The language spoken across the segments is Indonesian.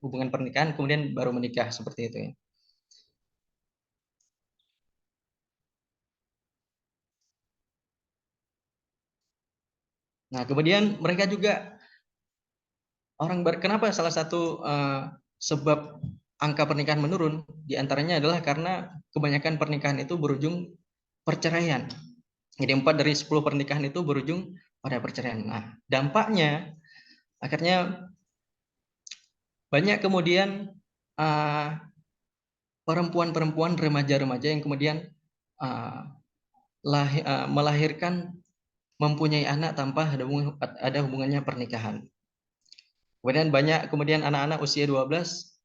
hubungan pernikahan kemudian baru menikah seperti itu ya. Nah, kemudian mereka juga kenapa salah satu sebab angka pernikahan menurun diantaranya adalah karena kebanyakan pernikahan itu berujung perceraian. Jadi 4 dari 10 pernikahan itu berujung pada perceraian. Nah, dampaknya akhirnya banyak kemudian perempuan-perempuan remaja-remaja yang kemudian uh, melahirkan mempunyai anak tanpa ada hubungannya pernikahan. Kemudian banyak kemudian anak-anak usia 12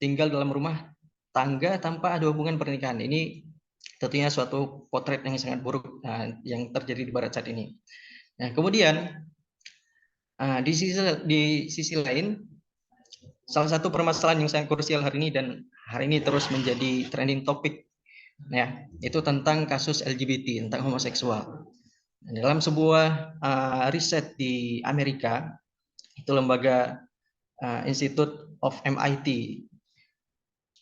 tinggal dalam rumah tangga tanpa ada hubungan pernikahan. Ini tentunya suatu potret yang sangat buruk yang terjadi di Barat saat ini. Nah, kemudian di sisi lain, salah satu permasalahan yang sangat krusial hari ini dan hari ini terus menjadi trending topik, ya, itu tentang kasus LGBT, tentang homoseksual. Dalam sebuah riset di Amerika, itu lembaga Institute of MIT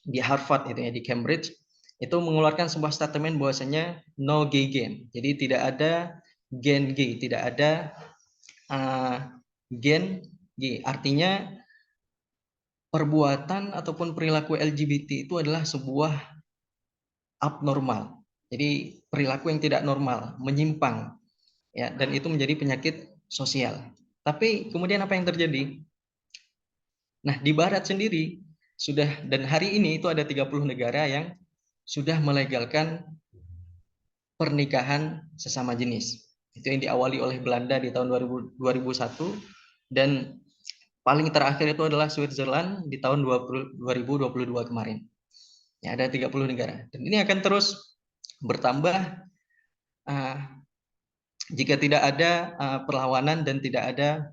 di Harvard itu ya, di Cambridge, itu mengeluarkan sebuah statement bahwasanya no gay gen. Jadi tidak ada gen gay, tidak ada gen gay. Artinya perbuatan ataupun perilaku LGBT itu adalah sebuah abnormal. Jadi perilaku yang tidak normal, menyimpang, ya, dan itu menjadi penyakit sosial. Tapi kemudian apa yang terjadi? Nah, di Barat sendiri sudah, dan hari ini itu ada 30 negara yang sudah melegalkan pernikahan sesama jenis. Itu yang diawali oleh Belanda di tahun 2001 dan paling terakhir itu adalah Switzerland di tahun 2022 kemarin. Ya, ada 30 negara. Dan ini akan terus bertambah jika tidak ada perlawanan dan tidak ada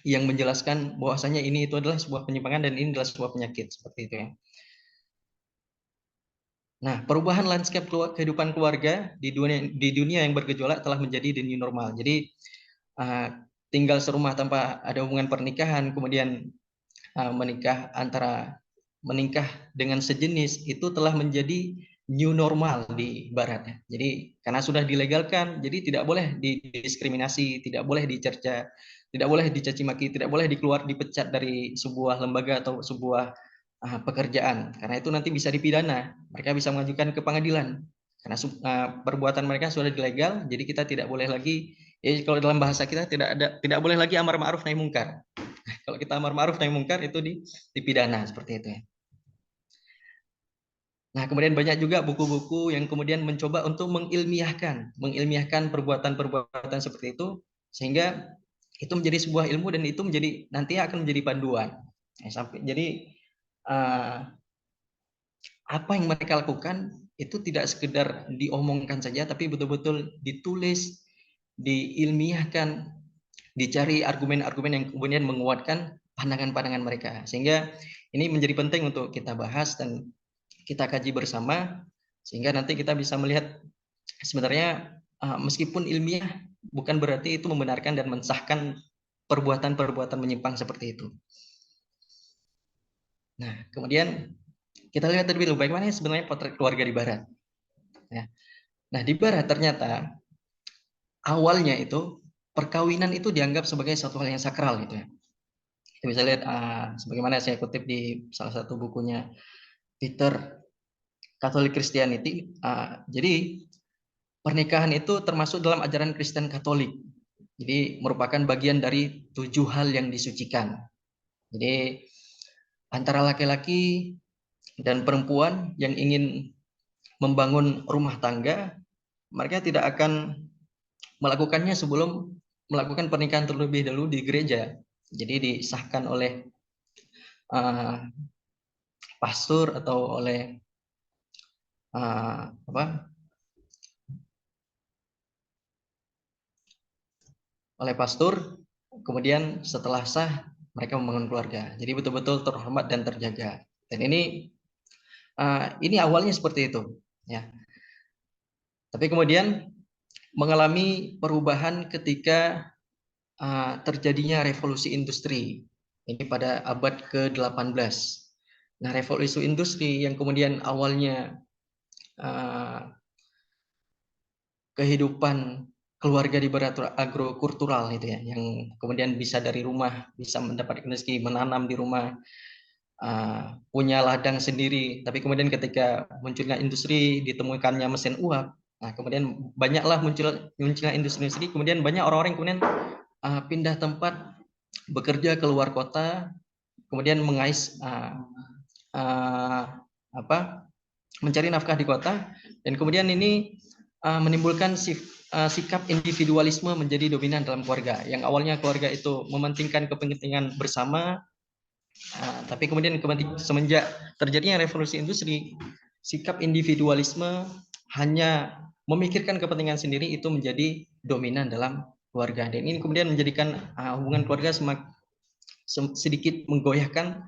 yang menjelaskan bahwasanya ini itu adalah sebuah penyimpangan dan ini adalah sebuah penyakit seperti itu ya. Nah, perubahan lanskap kehidupan keluarga di dunia yang bergejolak telah menjadi the new normal. Jadi tinggal serumah tanpa ada hubungan pernikahan, kemudian menikah dengan sejenis itu telah menjadi new normal di Barat. Jadi karena sudah dilegalkan, jadi tidak boleh didiskriminasi, tidak boleh dicerca, tidak boleh dicaci maki, tidak boleh dipecat dari sebuah lembaga atau sebuah pekerjaan. Karena itu nanti bisa dipidana. Mereka bisa mengajukan ke pengadilan. Karena perbuatan mereka sudah ilegal, jadi kita tidak boleh lagi, ya kalau dalam bahasa kita tidak boleh lagi amar ma'ruf nahi mungkar. Kalau kita amar ma'ruf nahi mungkar itu dipidana seperti itu ya. Nah, kemudian banyak juga buku-buku yang kemudian mencoba untuk mengilmiahkan perbuatan-perbuatan seperti itu sehingga itu menjadi sebuah ilmu dan itu nanti akan menjadi panduan. Jadi apa yang mereka lakukan itu tidak sekedar diomongkan saja, tapi betul-betul ditulis, diilmiahkan, dicari argumen-argumen yang kemudian menguatkan pandangan-pandangan mereka. Sehingga ini menjadi penting untuk kita bahas dan kita kaji bersama, sehingga nanti kita bisa melihat sebenarnya meskipun ilmiah bukan berarti itu membenarkan dan mensahkan perbuatan-perbuatan menyimpang seperti itu. Nah, kemudian kita lihat terlebih dahulu bagaimana sebenarnya potret keluarga di Barat. Ya. Nah, di Barat ternyata awalnya itu perkawinan itu dianggap sebagai satu hal yang sakral gitu ya. Kita bisa lihat sebagaimana saya kutip di salah satu bukunya Peter, Catholic Christianity. Jadi pernikahan itu termasuk dalam ajaran Kristen Katolik. Jadi merupakan bagian dari 7 hal yang disucikan. Jadi antara laki-laki dan perempuan yang ingin membangun rumah tangga, mereka tidak akan melakukannya sebelum melakukan pernikahan terlebih dahulu di gereja. Jadi disahkan oleh pastor atau oleh oleh pastor. Kemudian setelah sah mereka membangun keluarga. Jadi betul-betul terhormat dan terjaga. Dan ini awalnya seperti itu, ya. Tapi kemudian mengalami perubahan ketika terjadinya revolusi industri. Ini pada abad ke-18. Nah, revolusi industri yang kemudian awalnya kehidupan keluarga di barat agrokultural itu ya, yang kemudian bisa dari rumah, bisa mendapatkan rezeki, menanam di rumah, punya ladang sendiri. Tapi kemudian ketika munculnya industri, ditemukannya mesin uap, nah kemudian banyaklah munculnya industri-industri, kemudian banyak orang-orang kemudian pindah tempat, bekerja keluar kota, kemudian mengais mencari nafkah di kota, dan kemudian ini menimbulkan sikap individualisme menjadi dominan dalam keluarga. Yang awalnya keluarga itu mementingkan kepentingan bersama, tapi kemudian semenjak terjadinya revolusi industri, sikap individualisme hanya memikirkan kepentingan sendiri itu menjadi dominan dalam keluarga. Dan ini kemudian menjadikan hubungan keluarga sedikit menggoyahkan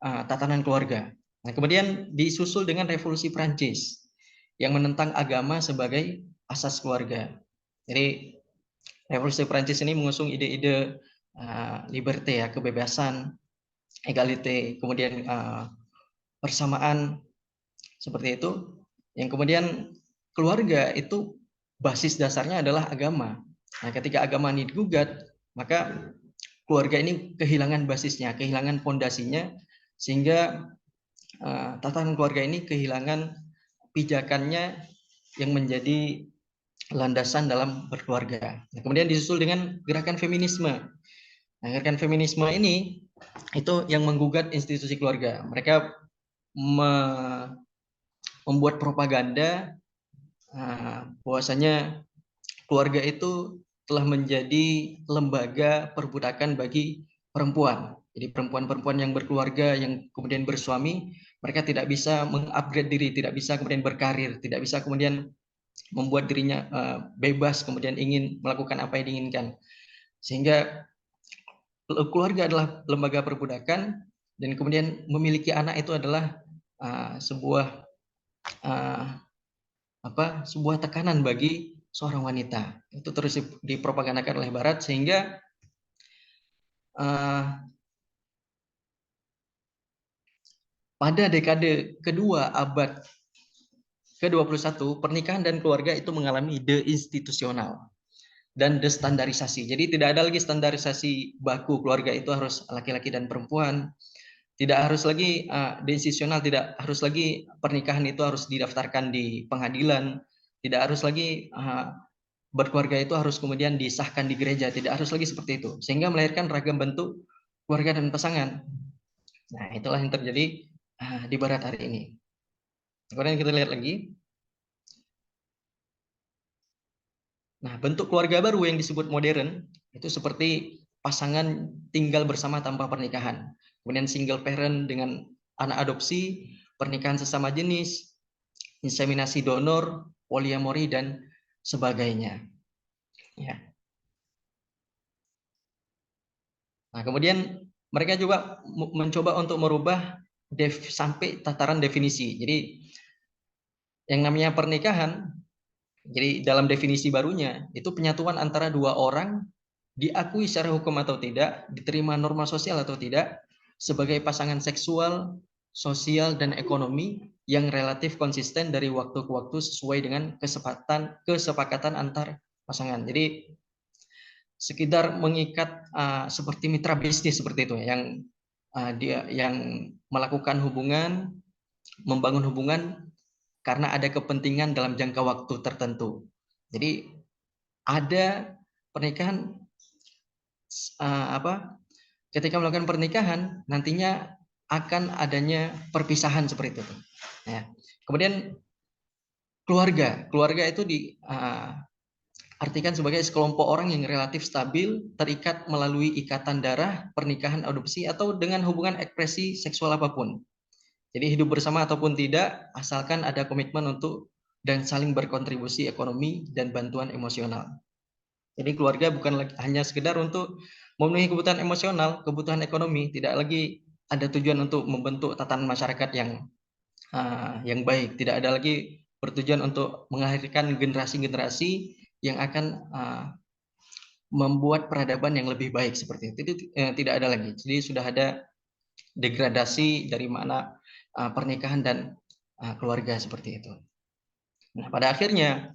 tatanan keluarga. Nah, kemudian disusul dengan revolusi Prancis yang menentang agama sebagai asas keluarga. Jadi revolusi Prancis ini mengusung ide-ide liberté ya, kebebasan, egalite, kemudian persamaan seperti itu. Yang kemudian keluarga itu basis dasarnya adalah agama. Nah, ketika agama ini digugat, maka keluarga ini kehilangan basisnya, kehilangan fondasinya, sehingga tatanan keluarga ini kehilangan pijakannya yang menjadi landasan dalam berkeluarga. Nah, kemudian disusul dengan gerakan feminisme. Nah, gerakan feminisme ini itu yang menggugat institusi keluarga. Mereka membuat propaganda bahwasanya keluarga itu telah menjadi lembaga perbudakan bagi perempuan. Jadi perempuan-perempuan yang berkeluarga, yang kemudian bersuami, mereka tidak bisa mengupgrade diri, tidak bisa kemudian berkarir, tidak bisa kemudian membuat dirinya bebas, kemudian ingin melakukan apa yang diinginkan. Sehingga keluarga adalah lembaga perbudakan, dan kemudian memiliki anak itu adalah sebuah sebuah tekanan bagi seorang wanita. Itu terus dipropagandakan oleh Barat, sehingga pada dekade kedua abad ke-21, pernikahan dan keluarga itu mengalami deinstitusional dan destandarisasi. Jadi tidak ada lagi standarisasi baku keluarga itu harus laki-laki dan perempuan. Tidak harus lagi deinstitusional, tidak harus lagi pernikahan itu harus didaftarkan di pengadilan. Tidak harus lagi berkeluarga itu harus kemudian disahkan di gereja. Tidak harus lagi seperti itu. Sehingga melahirkan ragam bentuk keluarga dan pasangan. Nah, itulah yang terjadi di barat hari ini. Kemudian kita lihat lagi. Nah, bentuk keluarga baru yang disebut modern itu seperti pasangan tinggal bersama tanpa pernikahan. Kemudian single parent dengan anak adopsi, pernikahan sesama jenis, inseminasi donor, poliamori, dan sebagainya. Ya. Nah, kemudian mereka juga mencoba untuk merubah sampai tataran definisi. Jadi yang namanya pernikahan, jadi dalam definisi barunya, itu penyatuan antara dua orang diakui secara hukum atau tidak, diterima norma sosial atau tidak, sebagai pasangan seksual, sosial, dan ekonomi yang relatif konsisten dari waktu ke waktu sesuai dengan kesepakatan antar pasangan. Jadi sekedar mengikat seperti mitra bisnis seperti itu, yang melakukan hubungan, membangun hubungan karena ada kepentingan dalam jangka waktu tertentu. Jadi ada pernikahan ketika melakukan pernikahan nantinya akan adanya perpisahan seperti itu. Ya. Kemudian keluarga itu diartikan sebagai sekelompok orang yang relatif stabil, terikat melalui ikatan darah, pernikahan, adopsi, atau dengan hubungan ekspresi seksual apapun. Jadi hidup bersama ataupun tidak, asalkan ada komitmen untuk dan saling berkontribusi ekonomi dan bantuan emosional. Jadi keluarga bukan hanya sekedar untuk memenuhi kebutuhan emosional, kebutuhan ekonomi, tidak lagi ada tujuan untuk membentuk tatanan masyarakat yang baik, tidak ada lagi bertujuan untuk melahirkan generasi-generasi yang akan membuat peradaban yang lebih baik seperti itu. Tidak ada lagi. Jadi sudah ada degradasi dari mana pernikahan dan keluarga seperti itu. Nah, pada akhirnya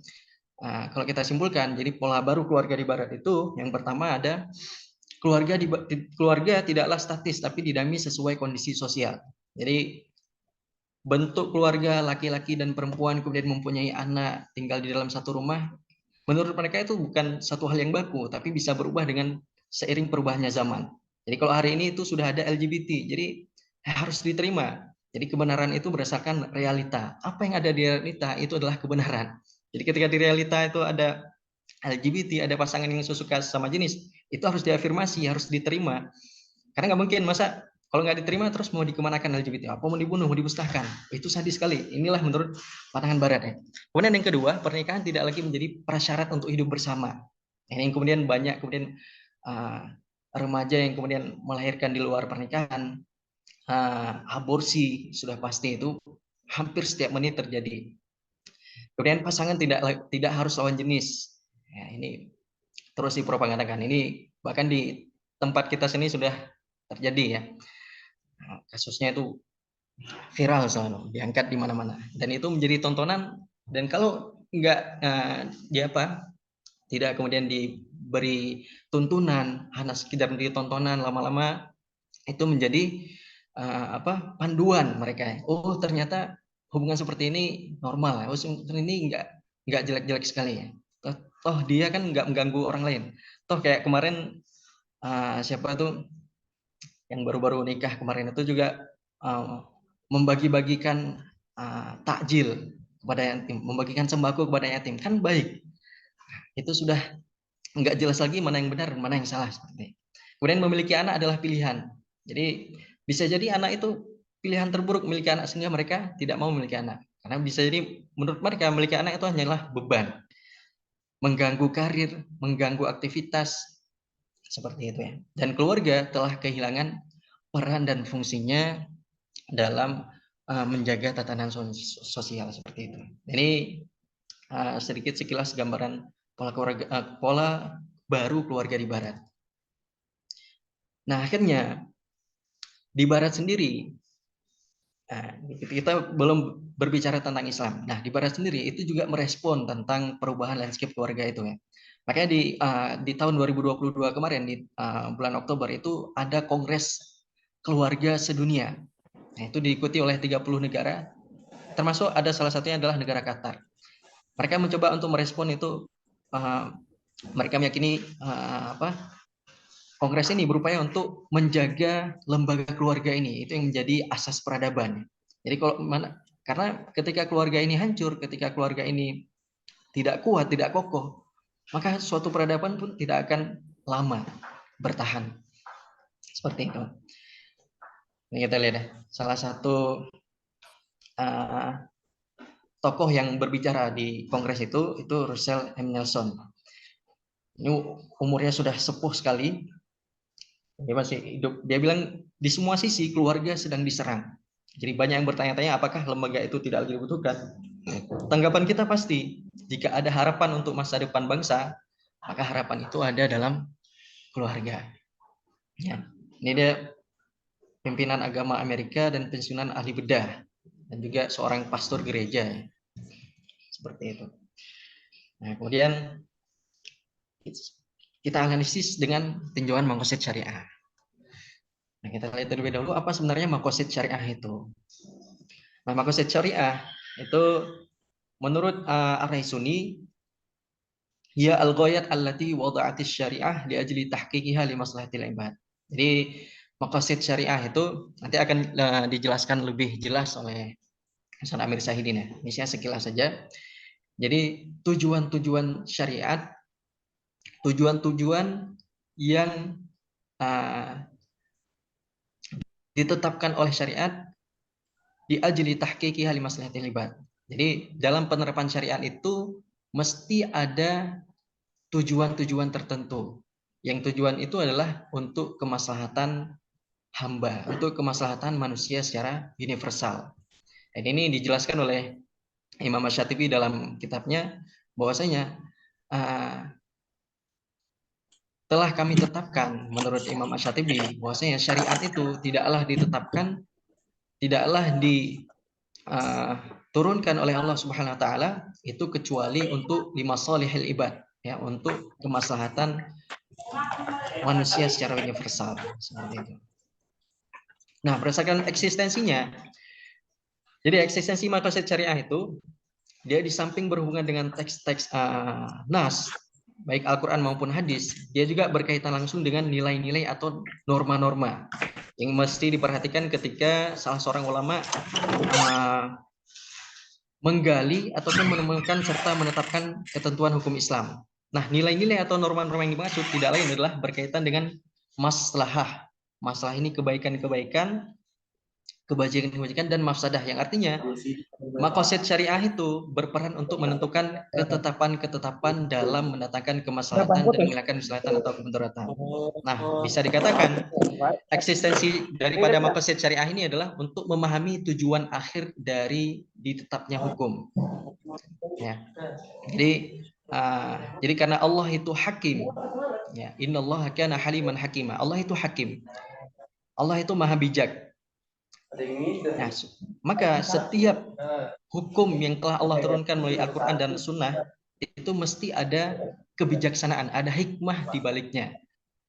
kalau kita simpulkan, jadi pola baru keluarga di Barat itu yang pertama ada keluarga tidaklah statis tapi dinami sesuai kondisi sosial. Jadi bentuk keluarga laki-laki dan perempuan kemudian mempunyai anak tinggal di dalam satu rumah, menurut mereka itu bukan satu hal yang baku, tapi bisa berubah dengan seiring perubahannya zaman. Jadi kalau hari ini itu sudah ada LGBT, jadi harus diterima. Jadi kebenaran itu berdasarkan realita. Apa yang ada di realita itu adalah kebenaran. Jadi ketika di realita itu ada LGBT, ada pasangan yang suka sama jenis, itu harus diafirmasi, harus diterima. Karena nggak mungkin masa kalau nggak diterima terus mau dikemanakan LGBT, apa mau dibunuh, mau dimusnahkan, itu sadis sekali. Inilah menurut pandangan Barat ya. Kemudian yang kedua, pernikahan tidak lagi menjadi prasyarat untuk hidup bersama. Ini yang kemudian banyak kemudian remaja yang kemudian melahirkan di luar pernikahan, aborsi sudah pasti itu hampir setiap menit terjadi. Kemudian pasangan tidak harus lawan jenis. Ya, ini terus dipropagandakan. Ini bahkan di tempat kita sini sudah terjadi ya. Kasusnya itu viral selalu, diangkat di mana-mana. Dan itu menjadi tontonan. Dan kalau nggak tidak kemudian diberi tuntunan, hanya sekedar menjadi tontonan, lama-lama itu menjadi panduan mereka. Oh ternyata hubungan seperti ini normal. Oh ini nggak jelek-jelek sekali ya. Toh dia kan nggak mengganggu orang lain. Toh kayak kemarin siapa tuh yang baru-baru nikah kemarin itu juga membagi-bagikan takjil kepada yatim, membagikan sembako kepada yatim, kan baik. Itu sudah nggak jelas lagi mana yang benar dan mana yang salah seperti. Kemudian memiliki anak adalah pilihan. Jadi bisa jadi anak itu pilihan terburuk memiliki anak sehingga mereka tidak mau memiliki anak. Karena bisa jadi menurut mereka memiliki anak itu hanyalah beban, mengganggu karir, mengganggu aktivitas seperti itu ya. Dan keluarga telah kehilangan peran dan fungsinya dalam menjaga tatanan sosial seperti itu. Ini sedikit sekilas gambaran pola baru keluarga di Barat. Nah, akhirnya di Barat sendiri, kita belum berbicara tentang Islam. Nah, di Barat sendiri itu juga merespon tentang perubahan landscape keluarga itu ya. Makanya di tahun 2022 kemarin di bulan Oktober itu ada Kongres Keluarga Sedunia. Nah, itu diikuti oleh 30 negara, termasuk ada salah satunya adalah negara Qatar. Mereka mencoba untuk merespon itu, mereka meyakini Kongres ini berupaya untuk menjaga lembaga keluarga ini, itu yang menjadi asas peradaban. Jadi karena ketika keluarga ini hancur, ketika keluarga ini tidak kuat, tidak kokoh, maka suatu peradaban pun tidak akan lama bertahan. Seperti itu. Ini kita lihat ya, salah satu tokoh yang berbicara di kongres itu Russell M. Nelson. Ini umurnya sudah sepuh sekali. Dia masih hidup. Dia bilang di semua sisi keluarga sedang diserang. Jadi banyak yang bertanya-tanya apakah lembaga itu tidak lagi dibutuhkan. Tanggapan kita pasti, jika ada harapan untuk masa depan bangsa, maka harapan itu ada dalam keluarga. Ya. Ini dia pimpinan agama Amerika dan pensiunan ahli bedah dan juga seorang pastor gereja. Seperti itu. Nah, kemudian kita analisis dengan tinjauan makosid syariah. Nah, kita lihat terlebih dahulu apa sebenarnya makosid syariah itu. Nah, makosid syariah itu menurut Ar-Rai Sunni, ya al-ghayat allati wada'atis syariah li ajli tahqiqiha li maslahatil ibad. Jadi makosid syariah itu nanti akan dijelaskan lebih jelas oleh Hasan Amir Syahidin ya. Ini saya sekilas saja. Jadi tujuan-tujuan syariat, tujuan-tujuan yang ditetapkan oleh syariat di ajli tahqiqiha li maslahatil ibad. Jadi dalam penerapan syariat itu mesti ada tujuan-tujuan tertentu. Yang tujuan itu adalah untuk kemaslahatan hamba, untuk kemaslahatan manusia secara universal. Dan ini dijelaskan oleh Imam Asy-Syatibi dalam kitabnya bahwasanya telah kami tetapkan menurut Imam Asy-Syatibi bahwasanya syariat itu tidaklah ditetapkan, tidaklah diturunkan oleh Allah Subhanahu wa taala itu kecuali untuk limasalihil ibad, ya, untuk kemaslahatan manusia secara universal seperti itu. Nah, berdasarkan eksistensinya, jadi eksistensi maqasid syariah itu dia di samping berhubungan dengan teks-teks nas, baik Al-Quran maupun hadis, dia juga berkaitan langsung dengan nilai-nilai atau norma-norma yang mesti diperhatikan ketika salah seorang ulama menggali ataupun menemukan serta menetapkan ketentuan hukum Islam. Nah, nilai-nilai atau norma-norma yang dimaksud tidak lain adalah berkaitan dengan maslahah. Masalah ini kebaikan-kebaikan, kebajikan-kebajikan, dan mafsadah, yang artinya maqasid syariah itu berperan untuk menentukan ketetapan-ketetapan dalam mendatangkan kemaslahatan dan menghilangkan keselatan atau kemudaratan. Nah, bisa dikatakan eksistensi daripada maqasid syariah ini adalah untuk memahami tujuan akhir dari ditetapnya hukum. Ya. Jadi karena Allah itu hakim. Ya, innallaha kana haliman hakima. Allah itu hakim. Allah itu maha bijak. Nah, maka setiap hukum yang telah Allah turunkan melalui Al-Quran dan Sunnah itu mesti ada kebijaksanaan, ada hikmah di baliknya.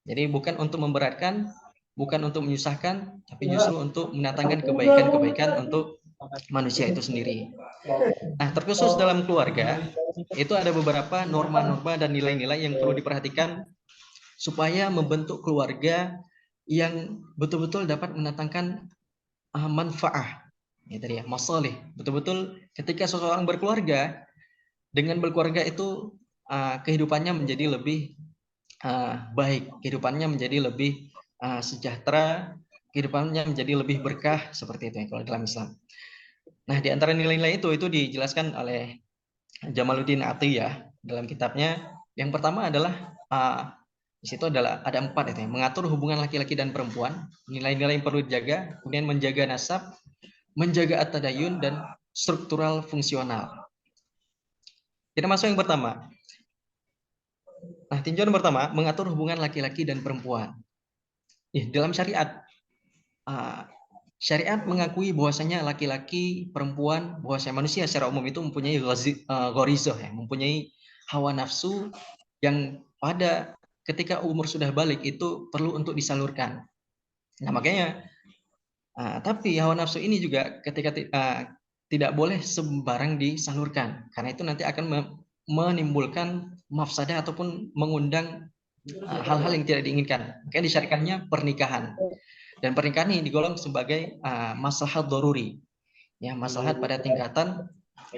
Jadi bukan untuk memberatkan, bukan untuk menyusahkan, tapi justru untuk mendatangkan kebaikan-kebaikan untuk manusia itu sendiri. Nah, terkhusus dalam keluarga, itu ada beberapa norma-norma dan nilai-nilai yang perlu diperhatikan supaya membentuk keluarga yang betul-betul dapat mendatangkan manfaat, ya tadi ya, masalih. Betul-betul ketika seseorang berkeluarga, dengan berkeluarga itu kehidupannya menjadi lebih baik, kehidupannya menjadi lebih sejahtera, kehidupannya menjadi lebih berkah, seperti itu ya kalau dalam Islam. Nah, di antara nilai-nilai itu dijelaskan oleh Jamaluddin Atiyah dalam kitabnya. Yang pertama adalah di situ adalah ada 4 itu ya, mengatur hubungan laki-laki dan perempuan, nilai-nilai yang perlu dijaga, kemudian menjaga nasab, menjaga at-tadayun, dan struktural fungsional. Kita masuk yang pertama. Nah, tinjauan pertama, mengatur hubungan laki-laki dan perempuan. Dalam syariat, syariat mengakui bahwasanya laki-laki, perempuan, bahwasanya manusia secara umum itu mempunyai ghorizoh, ya, mempunyai hawa nafsu yang pada ketika umur sudah balik itu perlu untuk disalurkan. Nah, makanya tapi hawa nafsu ini juga ketika tidak boleh sembarang disalurkan, karena itu nanti akan menimbulkan mafsadah ataupun mengundang hal-hal yang tidak diinginkan. Makanya disyariatkannya pernikahan. Dan pernikahan ini digolong sebagai maslahat doruri, ya, maslahat pada tingkatan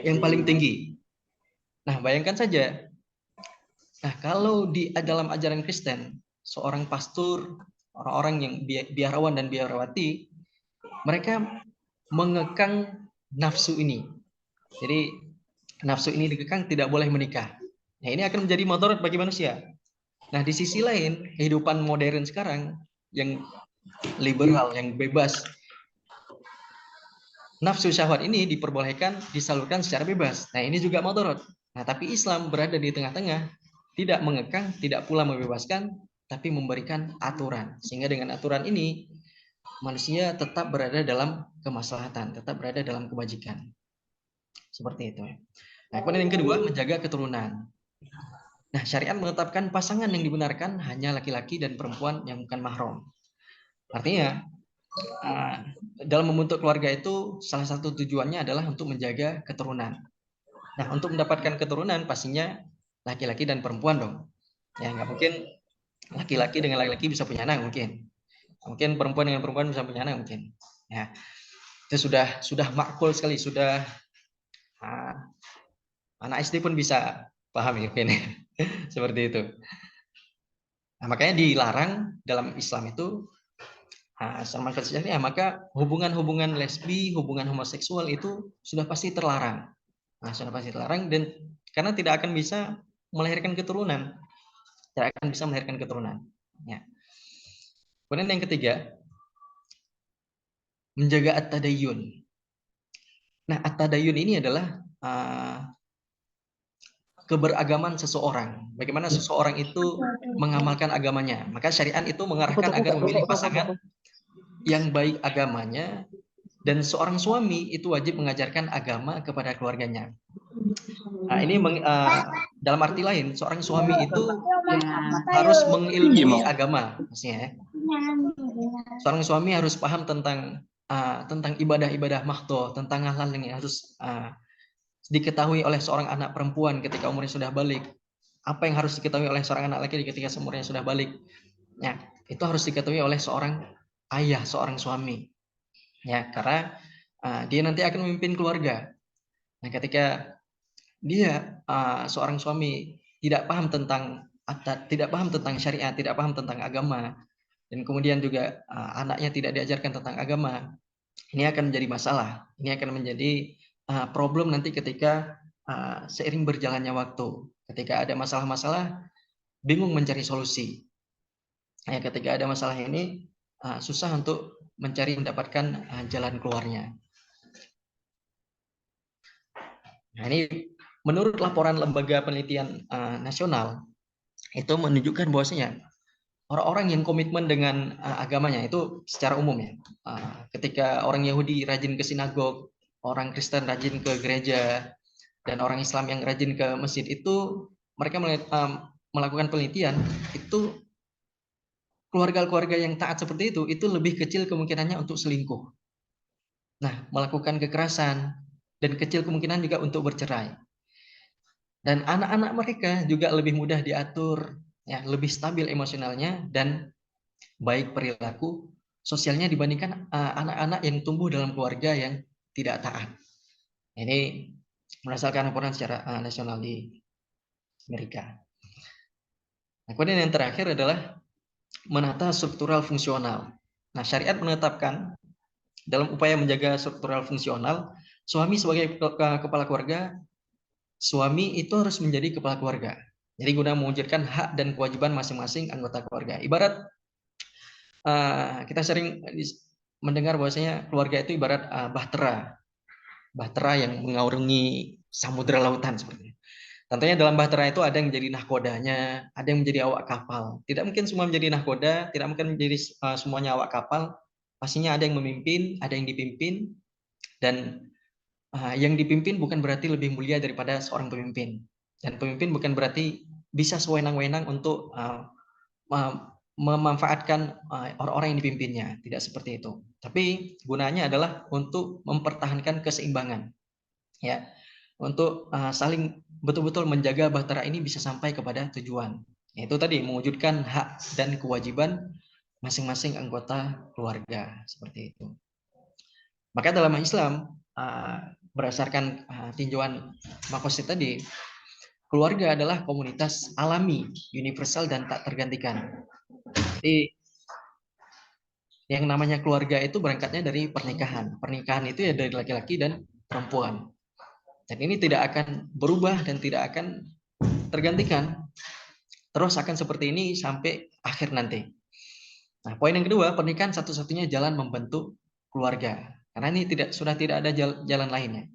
yang paling tinggi. Nah, bayangkan saja, nah kalau di dalam ajaran Kristen, seorang pastor, orang-orang yang biarawan dan biarawati, mereka mengekang nafsu ini. Jadi nafsu ini dikekang, tidak boleh menikah. Nah, ini akan menjadi motor bagi manusia. Nah, di sisi lain, kehidupan modern sekarang yang liberal, yang bebas, nafsu syahwat ini diperbolehkan disalurkan secara bebas. Nah, ini juga motorot. Nah, tapi Islam berada di tengah-tengah, tidak mengekang, tidak pula membebaskan, tapi memberikan aturan. Sehingga dengan aturan ini, manusia tetap berada dalam kemaslahatan, tetap berada dalam kebajikan. Seperti itu. Nah, kemudian yang kedua, menjaga keturunan. Nah, syariat menetapkan pasangan yang dibenarkan hanya laki-laki dan perempuan yang bukan mahram. Artinya, dalam membentuk keluarga itu salah satu tujuannya adalah untuk menjaga keturunan. Nah, untuk mendapatkan keturunan pastinya laki-laki dan perempuan dong. Ya, nggak mungkin laki-laki dengan laki-laki bisa punya anak, mungkin. Mungkin perempuan dengan perempuan bisa punya anak, mungkin. Ya, itu sudah makul sekali, sudah anak SD pun bisa paham ya, mungkin. Seperti itu. Nah, makanya dilarang dalam Islam itu sama ya, maka hubungan-hubungan lesbi, hubungan homoseksual itu sudah pasti terlarang. Nah, sudah pasti terlarang, dan karena tidak akan bisa melahirkan keturunan. Tidak akan bisa melahirkan keturunan. Ya. Kemudian yang ketiga, menjaga at-tadayyun. Nah, at-tadayyun ini adalah keberagaman seseorang, bagaimana seseorang itu mengamalkan agamanya. Maka syariat itu mengarahkan agar memilih pasangan yang baik agamanya, dan seorang suami itu wajib mengajarkan agama kepada keluarganya. Nah, ini dalam arti lain, seorang suami itu harus mengilmui agama, maksudnya ya. Seorang suami harus paham tentang ibadah-ibadah mahdoh, tentang hal-hal yang harus diketahui oleh seorang anak perempuan ketika umurnya sudah balik. Apa yang harus diketahui oleh seorang anak laki ketika umurnya sudah balik. Ya, itu harus diketahui oleh seorang ayah, seorang suami. Ya, karena dia nanti akan memimpin keluarga. Nah, ketika dia seorang suami tidak paham tentang syariat, tidak paham tentang agama, dan kemudian juga anaknya tidak diajarkan tentang agama, ini akan menjadi masalah. Ini akan menjadi problem nanti ketika seiring berjalannya waktu. Ketika ada masalah-masalah, bingung mencari solusi. Ketika ada masalah ini, susah untuk mendapatkan jalan keluarnya. Nah, ini menurut laporan Lembaga Penelitian Nasional, itu menunjukkan bahwasanya orang-orang yang komitmen dengan agamanya itu secara umum ya. Ketika orang Yahudi rajin ke sinagog, orang Kristen rajin ke gereja, dan orang Islam yang rajin ke masjid itu, mereka melakukan penelitian, itu keluarga-keluarga yang taat seperti itu lebih kecil kemungkinannya untuk selingkuh. Nah, melakukan kekerasan, dan kecil kemungkinan juga untuk bercerai. Dan anak-anak mereka juga lebih mudah diatur, ya, lebih stabil emosionalnya, dan baik perilaku sosialnya dibandingkan anak-anak yang tumbuh dalam keluarga yang tidak taat. Ini berdasarkan laporan secara nasional di Amerika. Nah, kemudian yang terakhir adalah menata struktural fungsional. Nah, syariat menetapkan dalam upaya menjaga struktural fungsional, suami sebagai kepala keluarga, suami itu harus menjadi kepala keluarga. Jadi guna mewujudkan hak dan kewajiban masing-masing anggota keluarga. Ibarat kita sering mendengar bahwasanya keluarga itu ibarat bahtera yang mengarungi samudera lautan seperti itu. Tentunya dalam bahtera itu ada yang menjadi nahkodanya, ada yang menjadi awak kapal. Tidak mungkin semua menjadi nahkoda, tidak mungkin menjadi semuanya awak kapal. Pastinya ada yang memimpin, ada yang dipimpin, dan yang dipimpin bukan berarti lebih mulia daripada seorang pemimpin. Dan pemimpin bukan berarti bisa sewenang-wenang untuk memanfaatkan orang-orang yang dipimpinnya. Tidak seperti itu. Tapi gunanya adalah untuk mempertahankan keseimbangan. Ya, untuk saling betul-betul menjaga bahtera ini bisa sampai kepada tujuan. Yaitu tadi mewujudkan hak dan kewajiban masing-masing anggota keluarga, seperti itu. Maka dalam Islam, berdasarkan tinjauan Makosid tadi, keluarga adalah komunitas alami, universal, dan tak tergantikan. Jadi yang namanya keluarga itu berangkatnya dari pernikahan. Pernikahan itu ya dari laki-laki dan perempuan. Dan ini tidak akan berubah dan tidak akan tergantikan. Terus akan seperti ini sampai akhir nanti. Nah, poin yang kedua, pernikahan satu-satunya jalan membentuk keluarga. Karena ini sudah tidak ada jalan lainnya.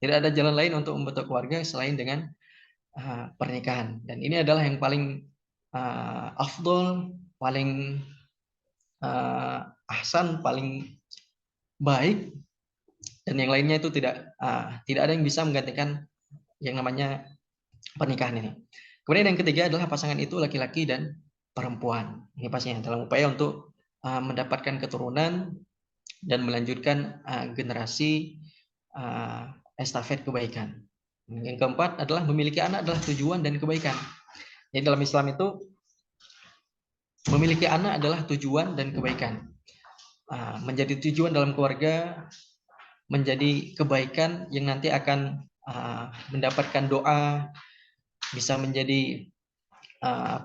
Tidak ada jalan lain untuk membentuk keluarga selain dengan pernikahan. Dan ini adalah yang paling afdol, paling ahsan, paling baik, dan yang lainnya itu tidak ada yang bisa menggantikan yang namanya pernikahan ini. Kemudian yang ketiga adalah pasangan itu laki-laki dan perempuan. Ini pastinya dalam upaya untuk mendapatkan keturunan dan melanjutkan generasi estafet kebaikan. Yang keempat adalah memiliki anak adalah tujuan dan kebaikan. Jadi dalam Islam itu memiliki anak adalah tujuan dan kebaikan. Menjadi tujuan dalam keluarga, menjadi kebaikan yang nanti akan mendapatkan doa, bisa menjadi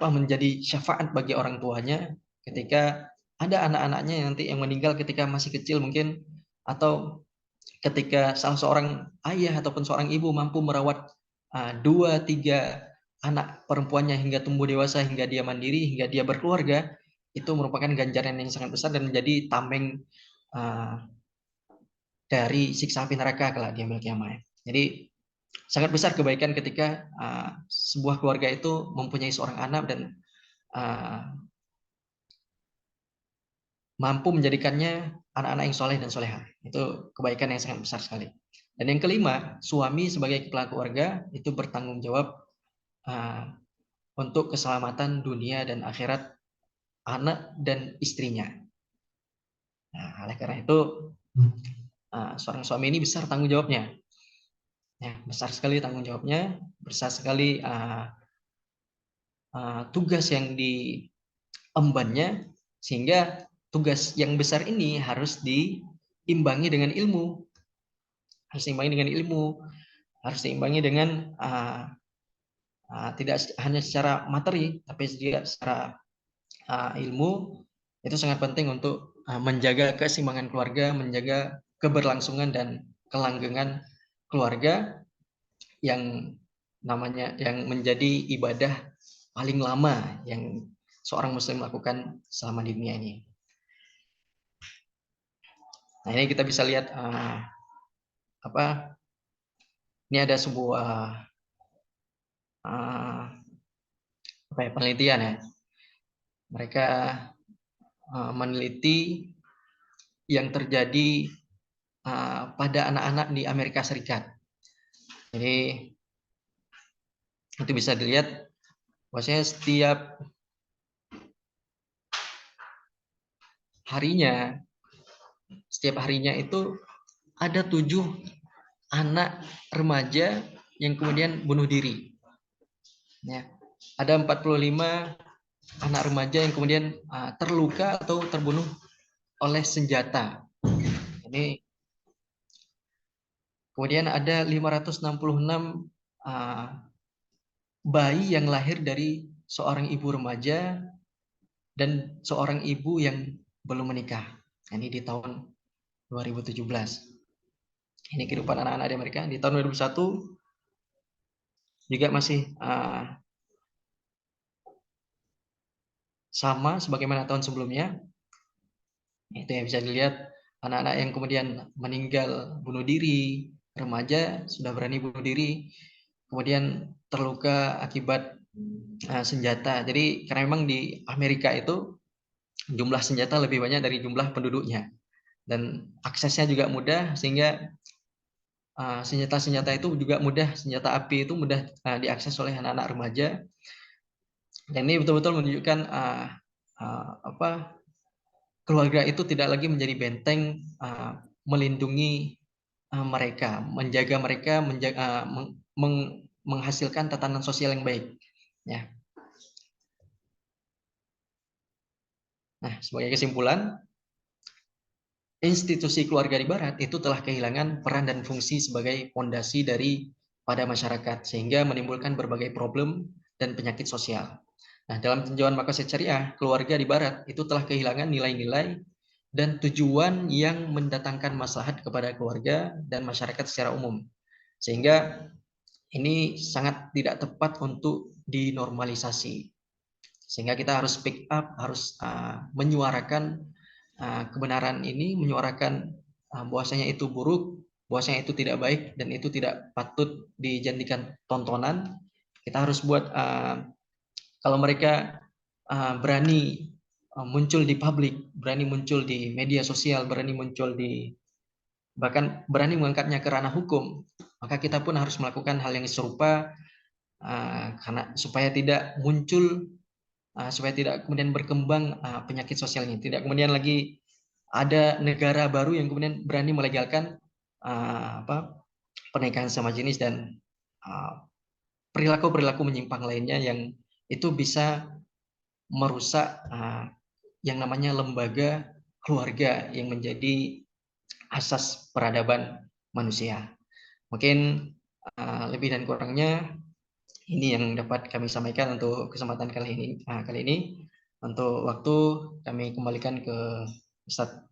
menjadi syafaat bagi orang tuanya ketika ada anak-anaknya yang nanti yang meninggal ketika masih kecil mungkin, atau ketika salah seorang ayah ataupun seorang ibu mampu merawat 2-3 anak perempuannya hingga tumbuh dewasa, hingga dia mandiri, hingga dia berkeluarga, itu merupakan ganjaran yang sangat besar dan menjadi tameng dari siksa api neraka kelak di yaumil qiyamah. Jadi sangat besar kebaikan ketika sebuah keluarga itu mempunyai seorang anak dan mampu menjadikannya anak-anak yang soleh dan soleha. Itu kebaikan yang sangat besar sekali. Dan yang kelima, suami sebagai kepala keluarga itu bertanggung jawab untuk keselamatan dunia dan akhirat anak dan istrinya. Nah, oleh karena itu seorang suami ini besar tanggung jawabnya. Ya, besar sekali tanggung jawabnya, besar sekali tugas yang diembannya, sehingga tugas yang besar ini harus diimbangi dengan ilmu, harus diimbangi dengan ilmu, harus diimbangi dengan tidak hanya secara materi, tapi juga secara ilmu. Itu sangat penting untuk menjaga keseimbangan keluarga, menjaga keberlangsungan dan kelanggengan keluarga yang yang menjadi ibadah paling lama yang seorang muslim lakukan selama di dunia ini. Nah, ini kita bisa lihat ini ada sebuah penelitian ya. Mereka meneliti yang terjadi pada anak-anak di Amerika Serikat. Jadi itu bisa dilihat bahwasanya setiap harinya itu ada 7 anak remaja yang kemudian bunuh diri. Ya. Ada 45 anak remaja yang kemudian terluka atau terbunuh oleh senjata. Ini kemudian ada 566 bayi yang lahir dari seorang ibu remaja dan seorang ibu yang belum menikah. Ini di tahun 2017. Ini kehidupan anak-anak di Amerika. Di tahun 2001 juga masih sama sebagaimana tahun sebelumnya. Itu yang bisa dilihat, anak-anak yang kemudian meninggal bunuh diri, remaja sudah berani bunuh diri, kemudian terluka akibat senjata. Jadi karena memang di Amerika itu jumlah senjata lebih banyak dari jumlah penduduknya dan aksesnya juga mudah, sehingga senjata-senjata itu juga mudah, senjata api itu mudah diakses oleh anak-anak remaja. Dan ini betul-betul menunjukkan keluarga itu tidak lagi menjadi benteng melindungi mereka, menjaga mereka, menghasilkan tatanan sosial yang baik. Ya. Nah, sebagai kesimpulan, institusi keluarga di Barat itu telah kehilangan peran dan fungsi sebagai fondasi pada masyarakat, sehingga menimbulkan berbagai problem dan penyakit sosial. Nah, dalam tinjauan Maqasid Syariah, keluarga di Barat itu telah kehilangan nilai-nilai dan tujuan yang mendatangkan maslahat kepada keluarga dan masyarakat secara umum. Sehingga ini sangat tidak tepat untuk dinormalisasi. Sehingga kita harus pick up, harus menyuarakan kebenaran ini, menyuarakan bahwasanya itu buruk, bahwasanya itu tidak baik dan itu tidak patut dijadikan tontonan. Kita harus buat kalau mereka berani muncul di publik, berani muncul di media sosial, berani muncul bahkan berani mengangkatnya ke ranah hukum, maka kita pun harus melakukan hal yang serupa karena supaya tidak muncul, supaya tidak kemudian berkembang penyakit sosialnya, tidak kemudian lagi ada negara baru yang kemudian berani melegalkan pernikahan sama jenis dan perilaku-perilaku menyimpang lainnya yang itu bisa merusak yang namanya lembaga keluarga yang menjadi asas peradaban manusia. Mungkin lebih dan kurangnya ini yang dapat kami sampaikan untuk kesempatan kali ini. Untuk waktu kami kembalikan ke Ustadz.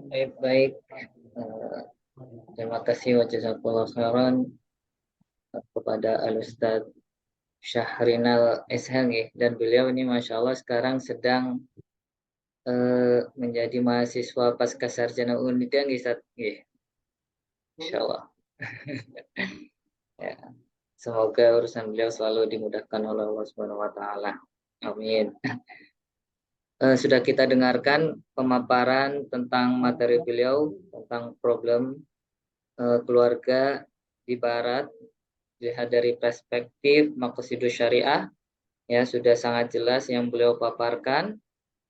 Baik-baik. Terima kasih wa jazakallahu khairan kepada Al-Ustadz Syahrinal Ishaq nggih. Dan beliau ini Masya Allah sekarang sedang menjadi mahasiswa pasca sarjana Unida nggih Ustaz nggih. Insya Allah. Ya, semoga urusan beliau selalu dimudahkan oleh Allah Subhanahu wa taala. Amin. Sudah kita dengarkan pemaparan tentang materi beliau tentang problem keluarga di barat dilihat dari perspektif maqasidus syariah, ya sudah sangat jelas yang beliau paparkan,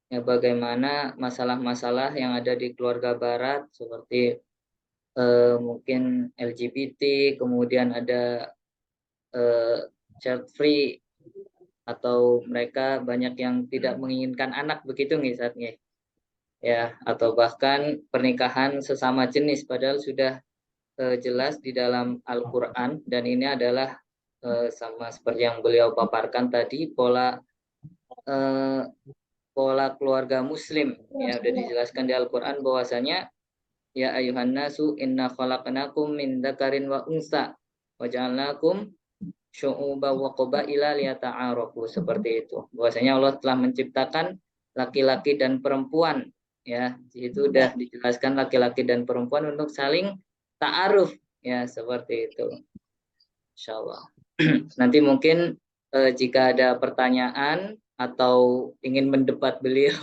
ya bagaimana masalah-masalah yang ada di keluarga barat seperti mungkin LGBT, kemudian ada child free, atau mereka banyak yang tidak menginginkan anak, begitu nih saat ini ya, atau bahkan pernikahan sesama jenis padahal sudah jelas di dalam Al-Quran, dan ini adalah sama seperti yang beliau paparkan tadi, pola keluarga muslim, ya sudah dijelaskan di Al-Quran bahwasanya ya ayuhan nasu inna khalaqnakum min dzakarin wa unsa wa ja'alnakum syu'uban wa qabaila liyata'arafu, seperti itu. Bahwasanya Allah telah menciptakan laki-laki dan perempuan, ya itu sudah dijelaskan laki-laki dan perempuan untuk saling ta'aruf, ya seperti itu. Insyaallah. Nanti mungkin jika ada pertanyaan atau ingin mendebat beliau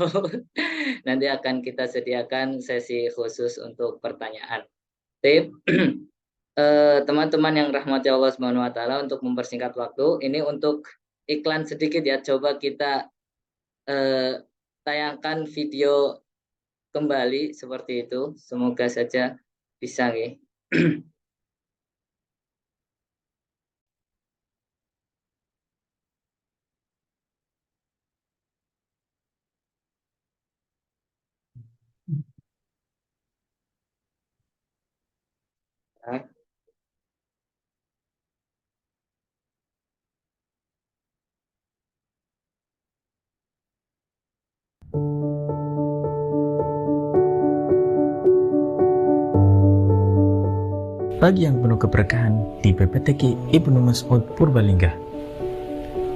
nanti akan kita sediakan sesi khusus untuk pertanyaan. Tip teman-teman yang rahmati Allah Subhanahu wa taala, untuk mempersingkat waktu ini untuk iklan sedikit ya, coba kita tayangkan video kembali seperti itu, semoga saja bisa nih. Pagi yang penuh keberkahan di PPTQ Ibnu Mas'ud Purbalingga,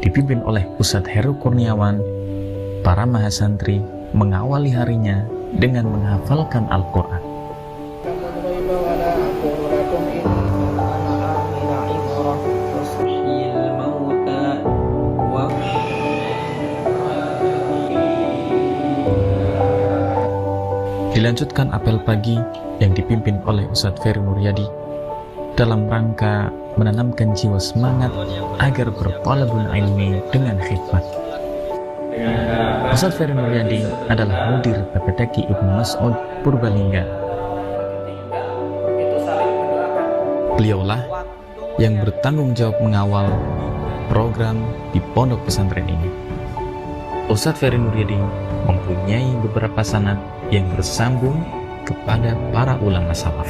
dipimpin oleh Ustadz Heru Kurniawan. Para mahasantri mengawali harinya dengan menghafalkan Al-Quran. Dilanjutkan apel pagi yang dipimpin oleh Ustadz Ferry Nuryadi dalam rangka menanamkan jiwa semangat agar bertalabul ilmi dengan khidmat. Ustadz Ferry Nuryadi adalah mudir PPTQ Ibnu Mas'ud Purbalingga. Beliaulah yang bertanggung jawab mengawal program di pondok pesantren ini. Ustadz Ferry Nuryadi mempunyai beberapa sanad yang bersambung kepada para ulama salaf.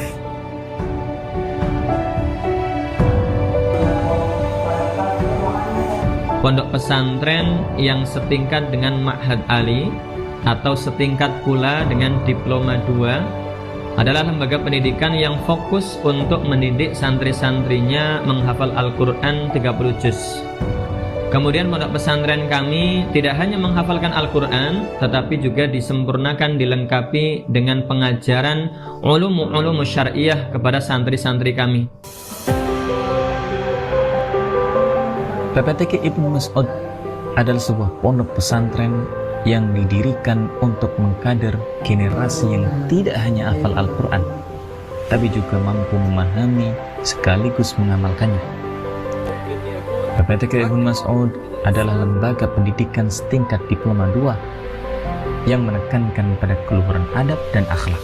Pondok pesantren yang setingkat dengan Ma'had Ali atau setingkat pula dengan Diploma 2 adalah lembaga pendidikan yang fokus untuk mendidik santri-santrinya menghafal Al-Quran 30 juz. Kemudian pondok pesantren kami tidak hanya menghafalkan Al-Quran, tetapi juga disempurnakan, dilengkapi dengan pengajaran ulum syariah kepada santri-santri kami. PPTQ Ibnu Mas'ud adalah sebuah pondok pesantren yang didirikan untuk mengkader generasi yang tidak hanya hafal Al-Quran, tapi juga mampu memahami sekaligus mengamalkannya. PPTQ Ibnu Mas'ud adalah lembaga pendidikan setingkat Diploma 2 yang menekankan pada keluhuran adab dan akhlak.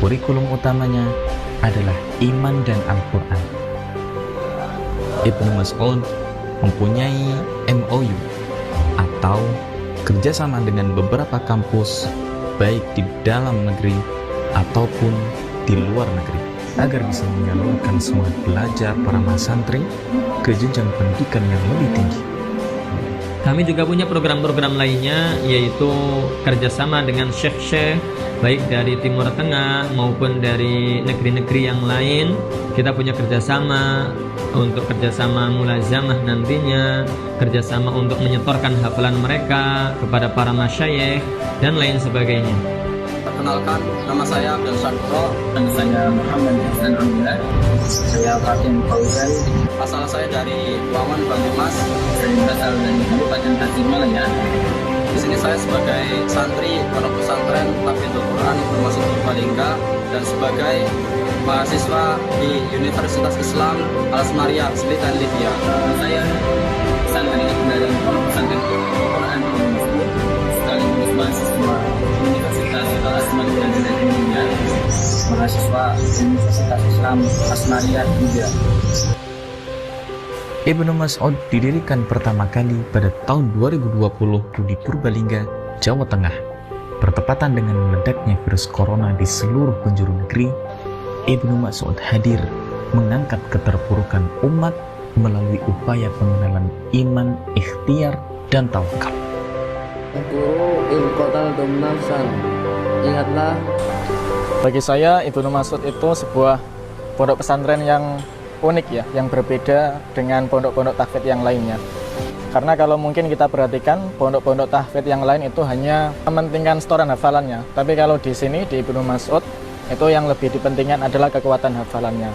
Kurikulum utamanya adalah iman dan Al-Quran. Ibnu Mas'ud mempunyai MOU atau kerjasama dengan beberapa kampus baik di dalam negeri ataupun di luar negeri agar bisa menyalurkan semangat belajar para mahasantri ke jenjang pendidikan yang lebih tinggi. Kami juga punya program-program lainnya, yaitu kerjasama dengan syekh-syekh baik dari Timur Tengah maupun dari negeri-negeri yang lain. Kita punya kerjasama untuk kerjasama mulazamah nantinya, kerjasama untuk menyetorkan hafalan mereka kepada para masyayikh dan lain sebagainya. Perkenalkan, nama saya Abdul Syakro. Dan saya Muhammad Hasan Abdullah. Saya Fatin Fauzan. Asal saya dari Wawan, Banyumas. Saya berasal dari Kabupaten Tasikmalaya. Di sini saya sebagai santri pondok pesantren Tahfidzul Quran termasuk Purbalingga dan sebagai mahasiswa di Universitas Islam Al-Asmaria, Selitan, Libya. Saya santri dari pondok pesantren Quran sekaligus mahasiswa Universitas Al-Asmaria dan Libya, mahasiswa Universitas Islam Asmaria juga. Ibnu Mas'ud didirikan pertama kali pada tahun 2020 di Purbalingga, Jawa Tengah. Bertepatan dengan meledaknya virus corona di seluruh penjuru negeri, Ibnu Mas'ud hadir mengangkat keterpurukan umat melalui upaya pengenalan iman, ikhtiar, dan tawakal. Ingatlah, bagi saya Ibnu Mas'ud itu sebuah pondok pesantren yang unik ya, yang berbeda dengan pondok-pondok tahfidz yang lainnya. Karena kalau mungkin kita perhatikan pondok-pondok tahfidz yang lain itu hanya mementingkan setoran hafalannya, tapi kalau di sini di Ibnu Mas'ud itu yang lebih dipentingkan adalah kekuatan hafalannya.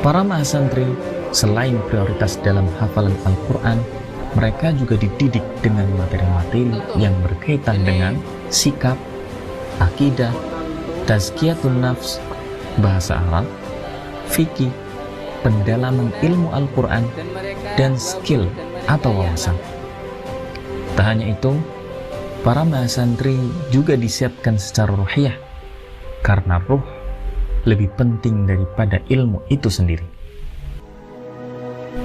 Para mahasantri selain prioritas dalam hafalan Al-Quran, mereka juga dididik dengan materi-materi yang berkaitan dengan sikap, akidah, tazkiyatun nafs, bahasa Arab, fikih, pendalaman ilmu Al-Quran, dan skill atau wawasan. Tak hanya itu, para mahasantri juga disiapkan secara ruhiyah, karena ruh lebih penting daripada ilmu itu sendiri.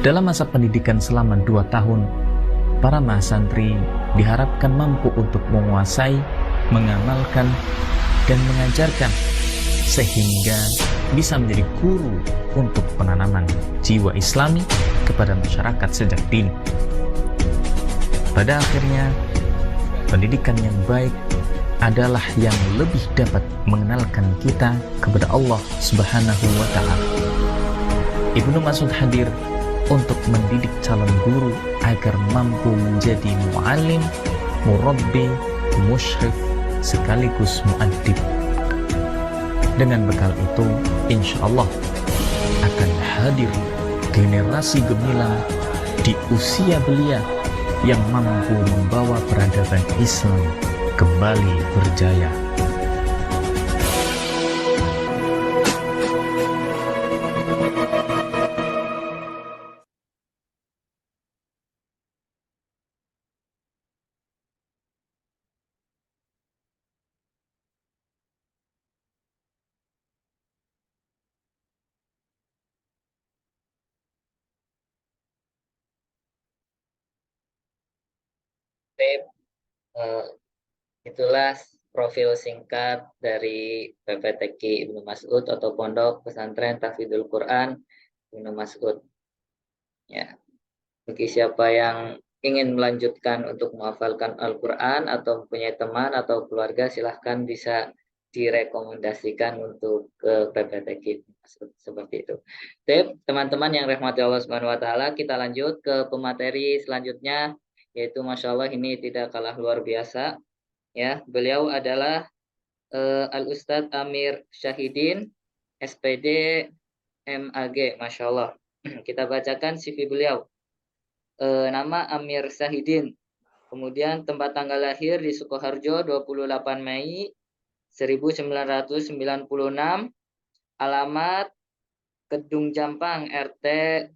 Dalam masa pendidikan selama 2 tahun, para mahasantri diharapkan mampu untuk menguasai, mengamalkan, dan mengajarkan, sehingga bisa menjadi guru untuk penanaman jiwa Islami kepada masyarakat sejak dini. Pada akhirnya, pendidikan yang baik adalah yang lebih dapat mengenalkan kita kepada Allah Subhanahu wa Ta'ala. Ibnu Mas'ud hadir untuk mendidik calon guru agar mampu menjadi mu'alim, murabbi, musyrif, sekaligus mu'addib. Dengan bekal itu, insya Allah akan hadir generasi gemilang di usia belia yang mampu membawa peradaban Islam kembali berjaya. Itulah profil singkat dari PPTQ Ibnu Mas'ud atau Pondok Pesantren Tahfidzul Quran Ibnu Mas'ud. Ya, bagi siapa yang ingin melanjutkan untuk menghafalkan Al-Quran atau mempunyai teman atau keluarga, silahkan bisa direkomendasikan untuk ke PPTQ Ibnu Mas'ud seperti itu. Teman-teman yang rahmati Allah Subhanahu wa Ta'ala, kita lanjut ke pemateri selanjutnya, yaitu Masya Allah ini tidak kalah luar biasa. Ya, beliau adalah Al-Ustadz Amir Syahidin, SPD MAG, Masya Allah. Kita bacakan CV beliau. Nama Amir Syahidin, kemudian tempat tanggal lahir di Sukoharjo 28 Mei 1996, alamat Kedung Jampang RT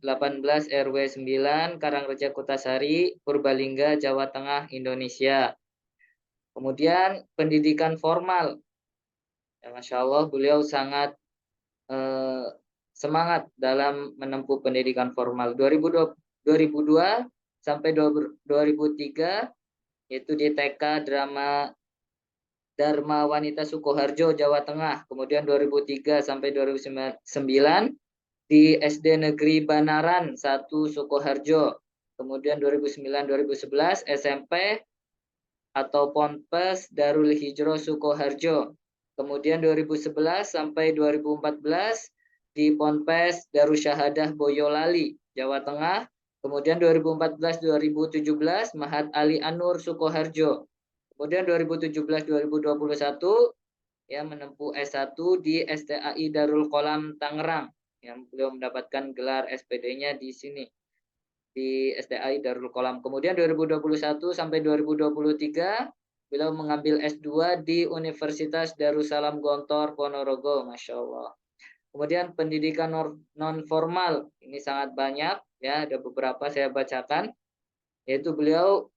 18 RW 9 Karangreja Kutasari, Purbalingga, Jawa Tengah, Indonesia. Kemudian pendidikan formal, ya, Masya Allah beliau sangat semangat dalam menempuh pendidikan formal. 2002 sampai 2003 yaitu di TK Dharma Wanita Sukoharjo, Jawa Tengah. Kemudian 2003 sampai 2009 di SD Negeri Banaran 1 Sukoharjo. Kemudian 2009-2011 SMP atau Ponpes Darul Hijroh Sukoharjo. Kemudian 2011 sampai 2014 di Ponpes Darussyahadah Boyolali, Jawa Tengah. Kemudian 2014-2017 Mahat Ali Anur Sukoharjo. Kemudian 2017-2021 ya menempuh S1 di STAI Darul Qolam Tangerang, yang beliau mendapatkan gelar SPD-nya di sini di STAI Darul Qolam. Kemudian 2021 sampai 2023 beliau mengambil S2 di Universitas Darussalam Gontor Ponorogo, Masya Allah. Kemudian pendidikan non formal ini sangat banyak ya, ada beberapa saya bacakan, yaitu beliau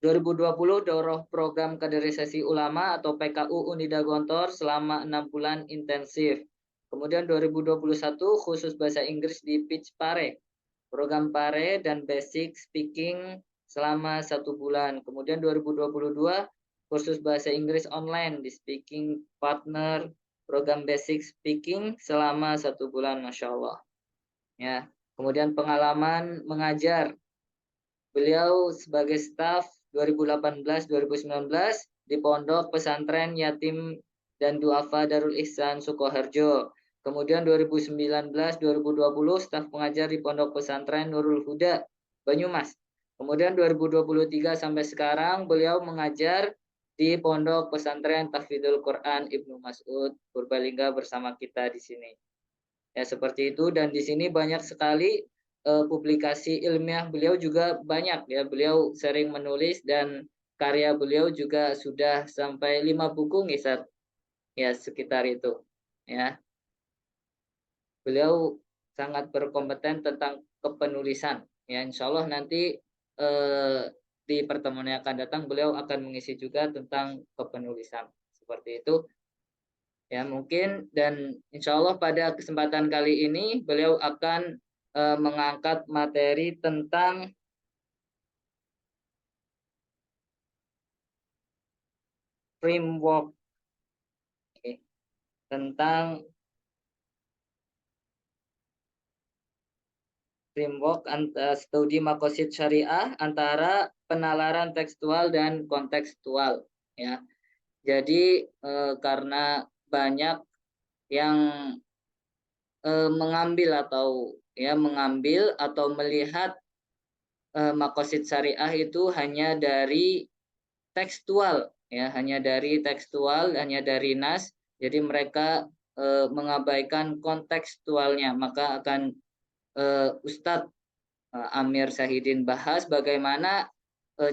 2020 Daurah Program Kaderisasi Ulama atau PKU Unida Gontor selama 6 bulan intensif. Kemudian 2021 khusus bahasa Inggris di Pitch Pare, program Pare dan Basic Speaking selama 1 bulan. Kemudian 2022 kursus bahasa Inggris online di Speaking Partner program Basic Speaking selama 1 bulan, Masya Allah. Ya, kemudian pengalaman mengajar. Beliau sebagai staf 2018-2019 di Pondok Pesantren Yatim dan Duafa Darul Ihsan Sukoharjo. Kemudian 2019-2020 staf pengajar di Pondok Pesantren Nurul Huda Banyumas. Kemudian 2023 sampai sekarang beliau mengajar di Pondok Pesantren Tahfidzul Quran Ibnu Mas'ud Purbalingga bersama kita di sini. Ya seperti itu, dan di sini banyak sekali publikasi ilmiah beliau juga banyak ya. Beliau sering menulis dan karya beliau juga sudah sampai 5 buku Ngisat. Ya sekitar itu. Ya. Beliau sangat berkompeten tentang kepenulisan. Ya insya Allah nanti di pertemuan yang akan datang beliau akan mengisi juga tentang kepenulisan. Seperti itu. Ya mungkin, dan insya Allah pada kesempatan kali ini beliau akan mengangkat materi tentang framework, tentang framework studi makosid syariah antara penalaran tekstual dan kontekstual. Ya, jadi karena banyak yang mengambil atau melihat makosid syariah itu hanya dari tekstual, ya, hanya dari tekstual, hanya dari nas. Jadi mereka mengabaikan kontekstualnya. Maka akan Ustadz Amir Syahidin bahas bagaimana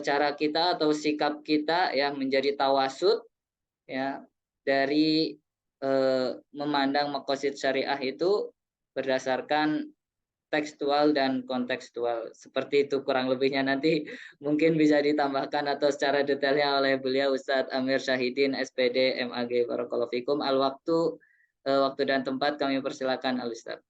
cara kita atau sikap kita ya menjadi tawasud ya dari memandang makosid syariah itu berdasarkan tekstual dan kontekstual. Seperti itu kurang lebihnya, nanti mungkin bisa ditambahkan atau secara detailnya oleh beliau Ustadz Amir Syahidin SPD MAG Barakallahu Fikum. Waktu dan tempat kami persilakan Al Ustadz.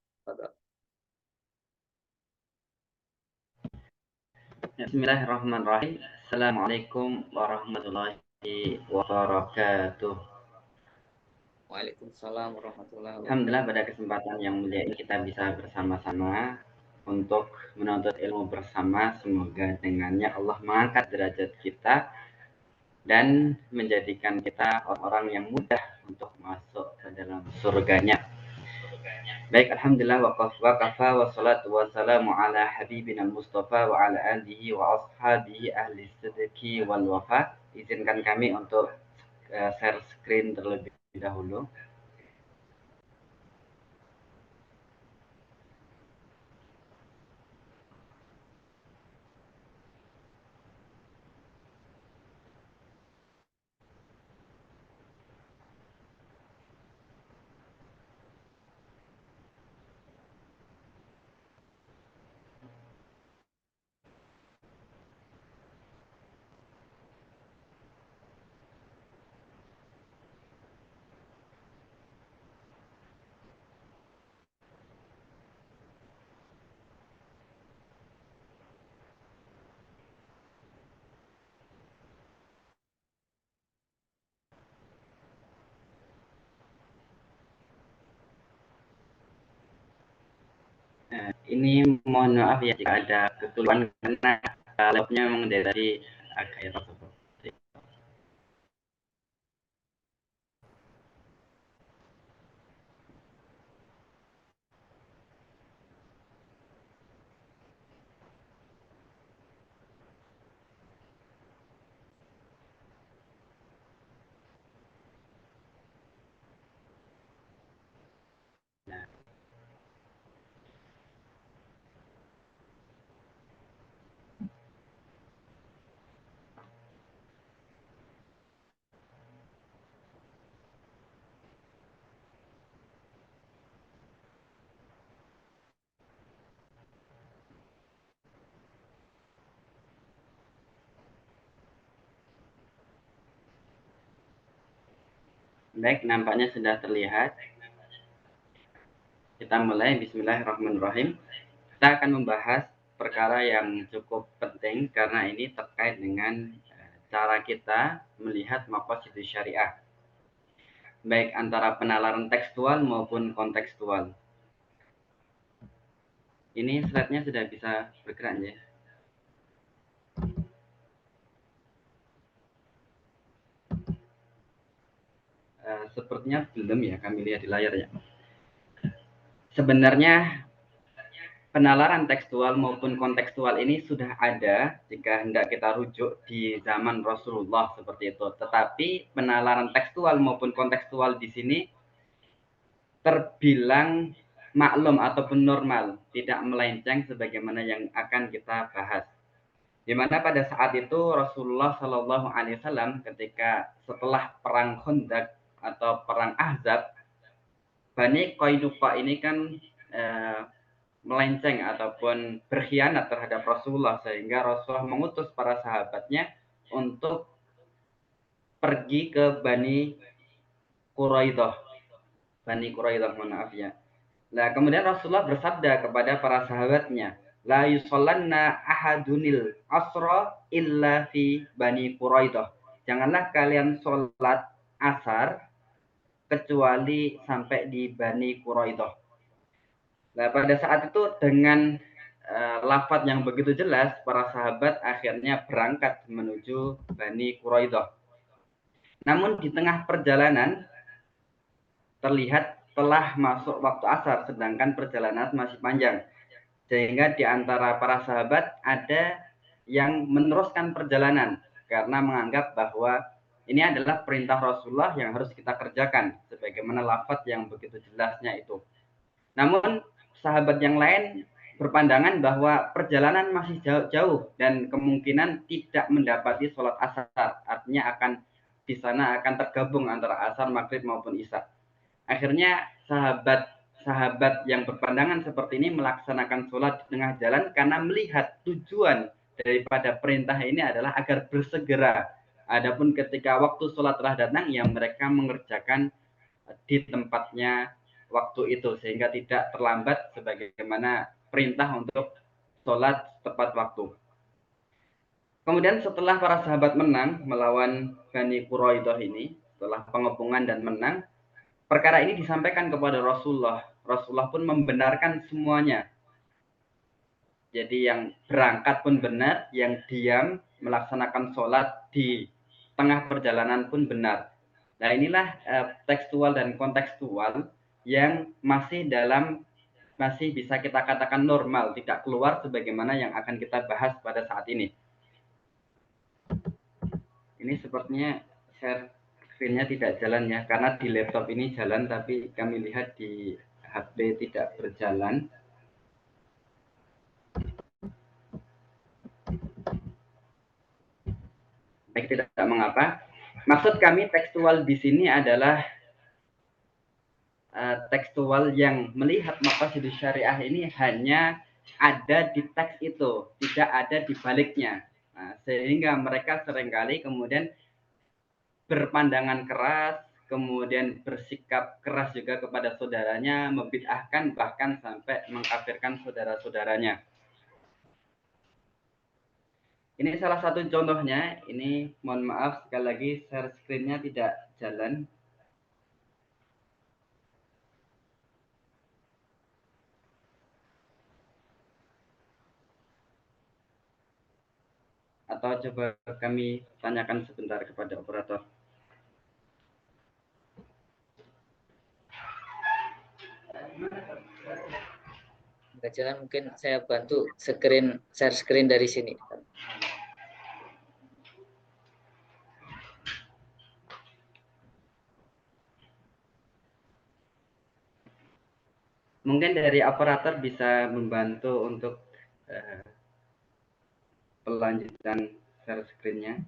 Bismillahirrahmanirrahim. Assalamualaikum warahmatullahi wabarakatuh. Waalaikumsalam warahmatullahi wabarakatuh. Alhamdulillah pada kesempatan yang mulia ini kita bisa bersama-sama untuk menuntut ilmu bersama. Semoga dengannya Allah mengangkat derajat kita dan menjadikan kita orang-orang yang mudah untuk masuk ke dalam surganya. Baik, alhamdulillah wa kafa wa salatu wa salamu ala habibina Mustafa wa ala alihi wa ashabihi ahli sidqi wal wafa. Izinkan kami untuk share screen terlebih dahulu. Ini mohon maaf ya jika ada kekeliruan karena laptopnya memang dari agak tersebut. Baik, nampaknya sudah terlihat. Kita mulai. Bismillahirrahmanirrahim. Kita akan membahas perkara yang cukup penting karena ini terkait dengan cara kita melihat maqasidus syariah, baik antara penalaran tekstual maupun kontekstual. Ini slide-nya sudah bisa bergerak ya. Sepertinya belum ya, kami lihat di layar ya. Sebenarnya penalaran tekstual maupun kontekstual ini sudah ada jika hendak kita rujuk di zaman Rasulullah seperti itu. Tetapi penalaran tekstual maupun kontekstual di sini terbilang maklum ataupun normal, tidak melenceng sebagaimana yang akan kita bahas. Di mana pada saat itu Rasulullah Shallallahu Alaihi Wasallam ketika setelah perang Khandaq atau perang Ahzab, Bani Qainuqa ini kan melenceng ataupun berkhianat terhadap Rasulullah, sehingga Rasulullah mengutus para sahabatnya untuk pergi ke Bani Quraidah. Bani Quraidah, mohon maaf ya. Nah, kemudian Rasulullah bersabda kepada para sahabatnya, la yusallanna ahadunil asra illa fi Bani Quraidah. Janganlah kalian sholat asar kecuali sampai di Bani Quraidah. Nah, pada saat itu dengan lafaz yang begitu jelas, para sahabat akhirnya berangkat menuju Bani Quraidah. Namun di tengah perjalanan terlihat telah masuk waktu asar, sedangkan perjalanan masih panjang. Sehingga di antara para sahabat ada yang meneruskan perjalanan karena menganggap bahwa ini adalah perintah Rasulullah yang harus kita kerjakan, sebagaimana lafaz yang begitu jelasnya itu. Namun sahabat yang lain berpandangan bahwa perjalanan masih jauh dan kemungkinan tidak mendapati sholat asar, artinya akan di sana akan tergabung antara asar, maghrib maupun isya. Akhirnya sahabat yang berpandangan seperti ini melaksanakan sholat di tengah jalan karena melihat tujuan daripada perintah ini adalah agar bersegera. Adapun ketika waktu sholat telah datang, ya mereka mengerjakan di tempatnya waktu itu sehingga tidak terlambat sebagaimana perintah untuk sholat tepat waktu. Kemudian setelah para sahabat menang melawan Bani Quraidah ini, setelah pengepungan dan menang, perkara ini disampaikan kepada Rasulullah. Rasulullah pun membenarkan semuanya. Jadi yang berangkat pun benar, yang diam melaksanakan sholat di tengah perjalanan pun benar. Nah, inilah tekstual dan kontekstual yang masih bisa kita katakan normal, tidak keluar sebagaimana yang akan kita bahas pada saat ini. Ini sepertinya share screen-nya tidak jalan ya, karena di laptop ini jalan tapi kami lihat di HP tidak berjalan. Baik, tidak mengapa. Maksud kami tekstual di sini adalah tekstual yang melihat maqasidus syariah ini hanya ada di teks itu, tidak ada di baliknya. Nah, sehingga mereka seringkali kemudian berpandangan keras, kemudian bersikap keras juga kepada saudaranya, membid'ahkan bahkan sampai mengkafirkan saudara-saudaranya. Ini salah satu contohnya. Ini mohon maaf sekali lagi share screen-nya tidak jalan. Atau coba kami tanyakan sebentar kepada operator. Nggak jalan, mungkin saya bantu share screen dari sini. Mungkin dari operator bisa membantu untuk pelanjutan share screen-nya.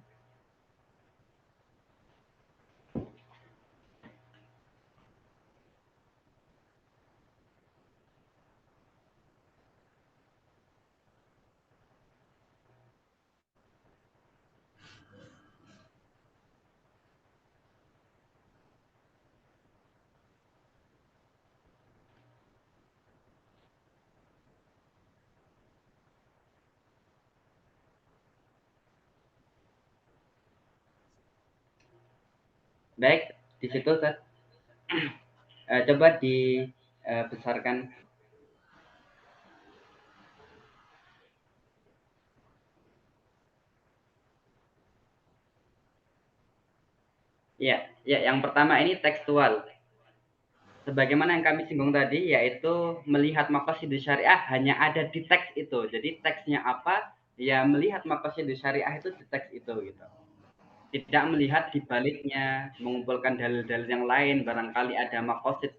Baik, di situ Ustaz. Coba dibesarkan. Ya, ya, yang pertama ini tekstual. Sebagaimana yang kami singgung tadi, yaitu melihat maqasidus syariah hanya ada di teks itu. Jadi teksnya apa, ya melihat maqasidus syariah itu di teks itu gitu. Tidak melihat di baliknya, mengumpulkan dalil-dalil yang lain, barangkali ada maqasid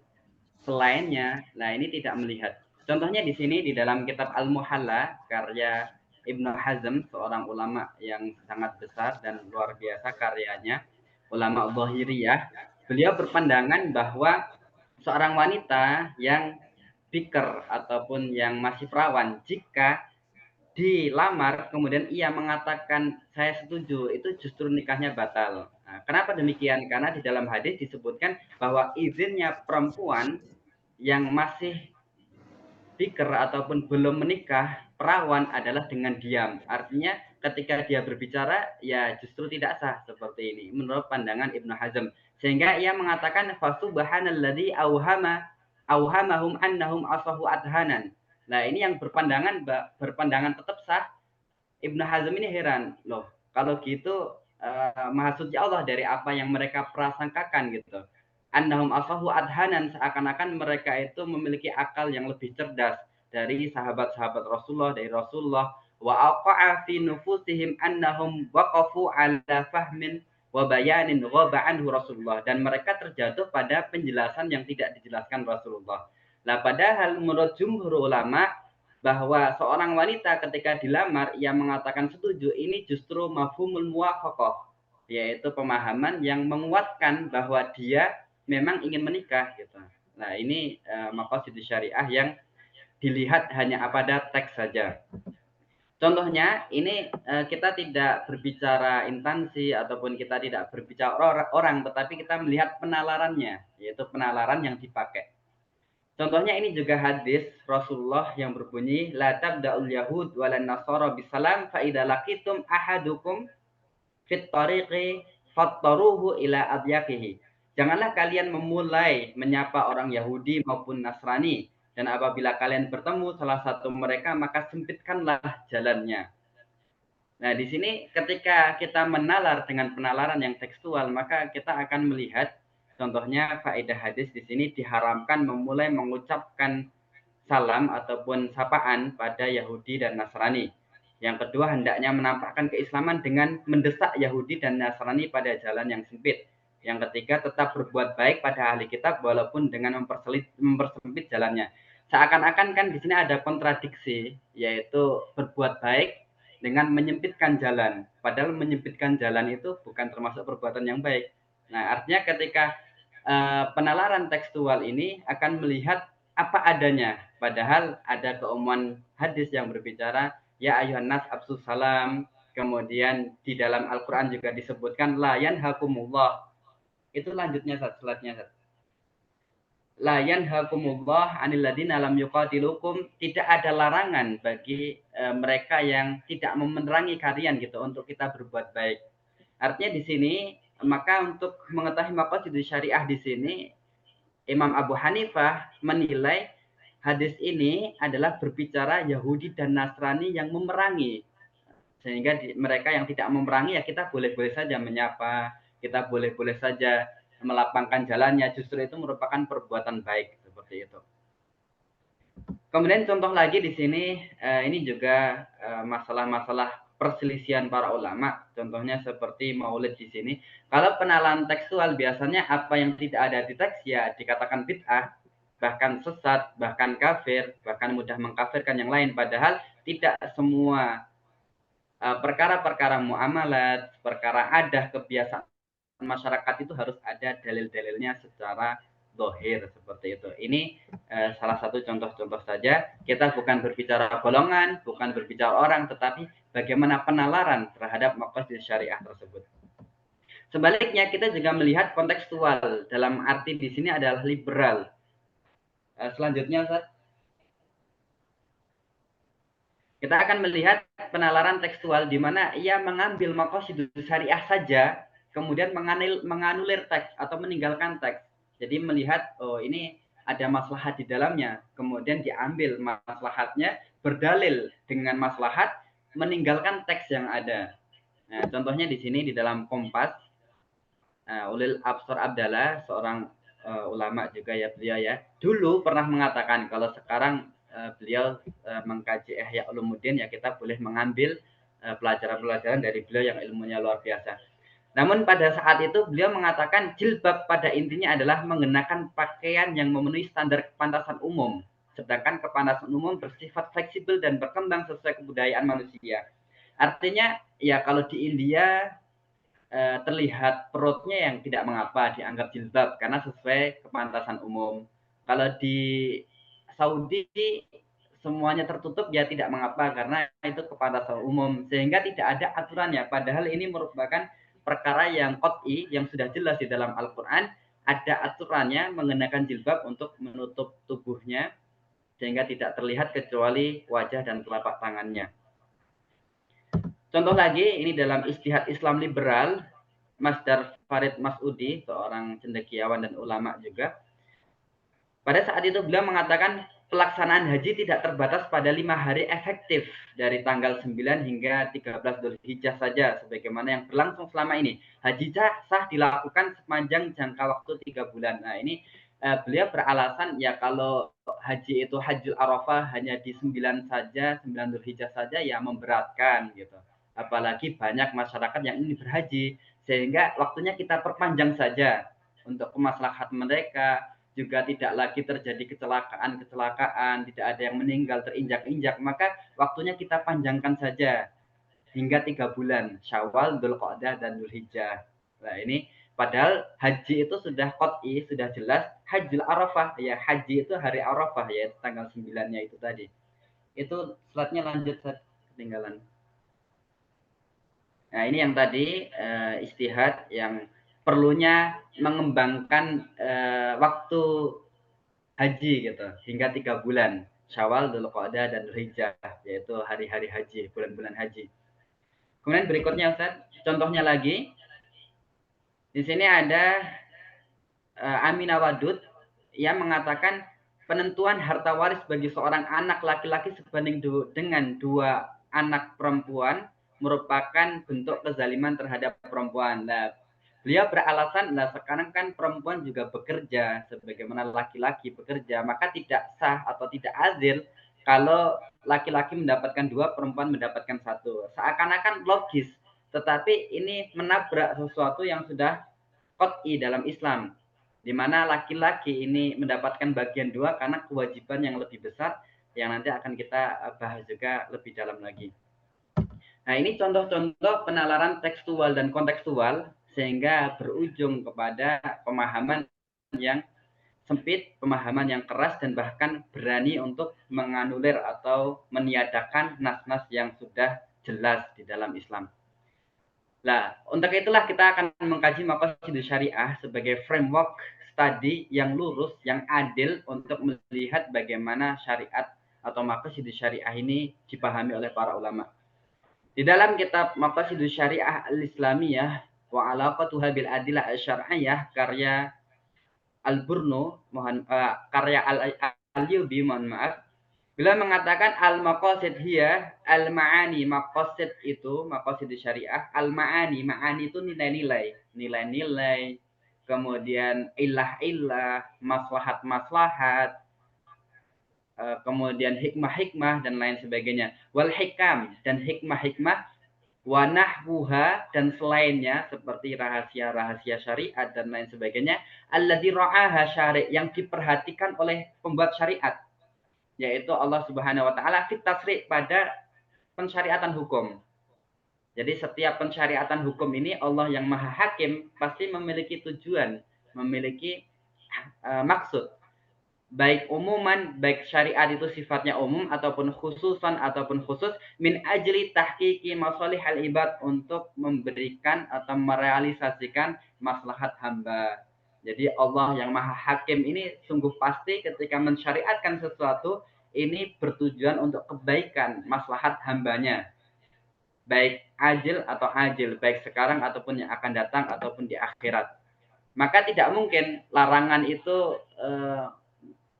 selainnya. Nah, ini tidak melihat. Contohnya di sini di dalam kitab Al-Muhalla karya Ibnu Hazm, seorang ulama yang sangat besar dan luar biasa karyanya, ulama Zahiriyah. Beliau berpandangan bahwa seorang wanita yang bikr ataupun yang masih perawan, jika dilamar kemudian ia mengatakan saya setuju, itu justru nikahnya batal. Nah, kenapa demikian? Karena di dalam hadis disebutkan bahwa izinnya perempuan yang masih bikr ataupun belum menikah, perawan adalah dengan diam. Artinya ketika dia berbicara ya justru tidak sah, seperti ini menurut pandangan Ibnu Hazm. Sehingga ia mengatakan fasubhanalladzi auhamahum annahum asahu adhanan. Nah, ini yang berpandangan tetap sah. Ibnu Hazm ini heran, loh, kalau gitu maha suci Allah dari apa yang mereka prasangkakan gitu. Annahum asahu adhanan, seakan-akan mereka itu memiliki akal yang lebih cerdas dari sahabat-sahabat Rasulullah, dari Rasulullah. Wa aqa'a fi nufusihim annahum waqafu ala fahmin wa bayanin ghaba anhu Rasulullah, dan mereka terjatuh pada penjelasan yang tidak dijelaskan Rasulullah. Nah, padahal menurut jumhur ulama bahwa seorang wanita ketika dilamar ia mengatakan setuju, ini justru mafhumul muwafaqah, yaitu pemahaman yang menguatkan bahwa dia memang ingin menikah gitu. Nah, ini maqasidus syariah yang dilihat hanya pada teks saja. Contohnya ini kita tidak berbicara instansi ataupun kita tidak berbicara orang, tetapi kita melihat penalarannya, yaitu penalaran yang dipakai. Contohnya ini juga hadis Rasulullah yang berbunyi la tabda'ul yahud walan nasara bisalam fa idza laqitum ahadukum fit tariqi fattaruhu ila adyaqihi. Janganlah kalian memulai menyapa orang Yahudi maupun Nasrani, dan apabila kalian bertemu salah satu mereka maka sempitkanlah jalannya. Nah, di sini ketika kita menalar dengan penalaran yang tekstual, maka kita akan melihat contohnya faedah hadis di sini diharamkan memulai mengucapkan salam ataupun sapaan pada Yahudi dan Nasrani. Yang kedua, hendaknya menampakkan keislaman dengan mendesak Yahudi dan Nasrani pada jalan yang sempit. Yang ketiga, tetap berbuat baik pada ahli kitab walaupun dengan mempersempit jalannya. Seakan-akan kan di sini ada kontradiksi, yaitu berbuat baik dengan menyempitkan jalan. Padahal menyempitkan jalan itu bukan termasuk perbuatan yang baik. Nah, artinya ketika penalaran tekstual ini akan melihat apa adanya. Padahal ada keumuman hadis yang berbicara ya ayuhan nas absus salam. Kemudian di dalam Al-Quran juga disebutkan la yanhakumullah. Itu lanjutnya slide-nya. La yanhakumullah anil ladina lam yuqatilukum, tidak ada larangan bagi mereka yang tidak memerangi kalian gitu untuk kita berbuat baik. Artinya di sini maka untuk mengetahui maqasidus syariah di sini Imam Abu Hanifah menilai hadis ini adalah berbicara Yahudi dan Nasrani yang memerangi. Sehingga mereka yang tidak memerangi ya kita boleh-boleh saja menyapa, kita boleh-boleh saja melapangkan jalannya, justru itu merupakan perbuatan baik seperti itu. Kemudian contoh lagi di sini ini juga masalah-masalah perselisihan para ulama. Contohnya seperti maulid di sini. Kalau penalaran tekstual biasanya apa yang tidak ada di teks ya dikatakan bid'ah, bahkan sesat, bahkan kafir, bahkan mudah mengkafirkan yang lain. Padahal tidak semua perkara-perkara muamalat, perkara adah, kebiasaan masyarakat itu harus ada dalil-dalilnya secara zahir seperti itu. Ini salah satu contoh-contoh saja. Kita bukan berbicara golongan, bukan berbicara orang, tetapi bagaimana penalaran terhadap maqasid syariah tersebut. Sebaliknya kita juga melihat kontekstual, dalam arti di sini adalah liberal. Selanjutnya Ustaz. Kita akan melihat penalaran tekstual di mana ia mengambil maqasid syariah saja kemudian menganulir teks atau meninggalkan teks. Jadi melihat, oh ini ada maslahat di dalamnya, kemudian diambil maslahatnya, berdalil dengan maslahat, meninggalkan teks yang ada. Nah, contohnya di sini di dalam Kompas, Ulil Absar Abdallah, seorang ulama juga ya beliau ya, dulu pernah mengatakan kalau sekarang beliau mengkaji Ihya Ulumuddin, ya kita boleh mengambil pelajaran-pelajaran dari beliau yang ilmunya luar biasa. Namun pada saat itu beliau mengatakan jilbab pada intinya adalah mengenakan pakaian yang memenuhi standar kepantasan umum. Sedangkan kepantasan umum bersifat fleksibel dan berkembang sesuai kebudayaan manusia. Artinya ya kalau di India terlihat perutnya yang tidak mengapa dianggap jilbab karena sesuai kepantasan umum. Kalau di Saudi semuanya tertutup ya tidak mengapa karena itu kepantasan umum, sehingga tidak ada aturannya. Padahal ini merupakan perkara yang qat'i, yang sudah jelas di dalam Al-Quran, ada aturannya mengenakan jilbab untuk menutup tubuhnya sehingga tidak terlihat kecuali wajah dan telapak tangannya. Contoh lagi, ini dalam Ijtihad Islam Liberal, Masdar Farid Mas'udi, seorang cendekiawan dan ulama juga. Pada saat itu beliau mengatakan pelaksanaan haji tidak terbatas pada 5 hari efektif dari tanggal 9 hingga 13 Dzulhijjah saja, sebagaimana yang berlangsung selama ini. Haji sah dilakukan sepanjang jangka waktu 3 bulan. Nah ini beliau beralasan ya kalau haji itu Hajjul Arafah hanya di 9 saja, 9 Dzulhijjah saja ya memberatkan gitu. Apalagi banyak masyarakat yang ingin berhaji, sehingga waktunya kita perpanjang saja untuk kemaslahatan mereka, juga tidak lagi terjadi kecelakaan, tidak ada yang meninggal terinjak-injak, maka waktunya kita panjangkan saja hingga 3 bulan, Syawal, Dzulqa'dah, dan Dzulhijjah. Nah ini padahal haji itu sudah qat'i, sudah jelas, Hajjul Arafah, ya haji itu hari Arafah, yaitu tanggal 9-nya itu tadi. Itu slide-nya lanjut, ketinggalan. Nah ini yang tadi ijtihad yang perlunya mengembangkan waktu haji gitu hingga 3 bulan, Syawal, Dzulqa'dah, dan Dzulhijjah, yaitu hari-hari haji, bulan-bulan haji. Kemudian berikutnya Ustaz, contohnya lagi di sini ada Aminah Wadud yang mengatakan penentuan harta waris bagi seorang anak laki-laki sebanding dengan 2 anak perempuan merupakan bentuk kezaliman terhadap perempuan. Nah, beliau beralasan, nah sekarang kan perempuan juga bekerja sebagaimana laki-laki bekerja, maka tidak sah atau tidak adil kalau laki-laki mendapatkan 2, perempuan mendapatkan 1. Seakan-akan logis, tetapi ini menabrak sesuatu yang sudah qat'i dalam Islam, di mana laki-laki ini mendapatkan bagian 2 karena kewajiban yang lebih besar yang nanti akan kita bahas juga lebih dalam lagi. Nah ini contoh-contoh penalaran tekstual dan kontekstual sehingga berujung kepada pemahaman yang sempit, pemahaman yang keras, dan bahkan berani untuk menganulir atau meniadakan nas-nas yang sudah jelas di dalam Islam. Nah, untuk itulah kita akan mengkaji maqasidus syariah sebagai framework studi yang lurus, yang adil untuk melihat bagaimana syariat atau maqasidus syariah ini dipahami oleh para ulama. Di dalam kitab Maqasidus Syariah Al-Islamiyah wa Alaqatuha bil Adillah Asy-Syar'iyyah karya Al-Burnu, karya Al-Ayyubi, mohon maaf, beliau mengatakan al-maqasid hiya al-ma'ani, maqasid itu maqasidus syariah, al-ma'ani, ma'ani itu nilai-nilai, kemudian ilah-ilah, maslahat-maslahat, kemudian hikmah-hikmah dan lain sebagainya, wal hikam, dan hikmah-hikmah, wa nahwuha, dan selainnya seperti rahasia-rahasia syariat dan lain sebagainya, alladzi ra'aha syari', yang diperhatikan oleh pembuat syariat, yaitu Allah Subhanahu wa taala fit tasri', pada pensyariatan hukum. Jadi setiap pensyariatan hukum ini Allah yang Maha Hakim pasti memiliki tujuan, memiliki maksud. Baik umuman, baik syariat itu sifatnya umum ataupun khususan ataupun khusus, min ajli tahqiqi masalihal ibad, untuk memberikan atau merealisasikan maslahat hamba. Jadi Allah yang Maha Hakim ini sungguh pasti ketika mensyariatkan sesuatu ini bertujuan untuk kebaikan maslahat hambanya. baik ajil atau ajil, baik sekarang ataupun yang akan datang ataupun di akhirat. Maka tidak mungkin larangan itu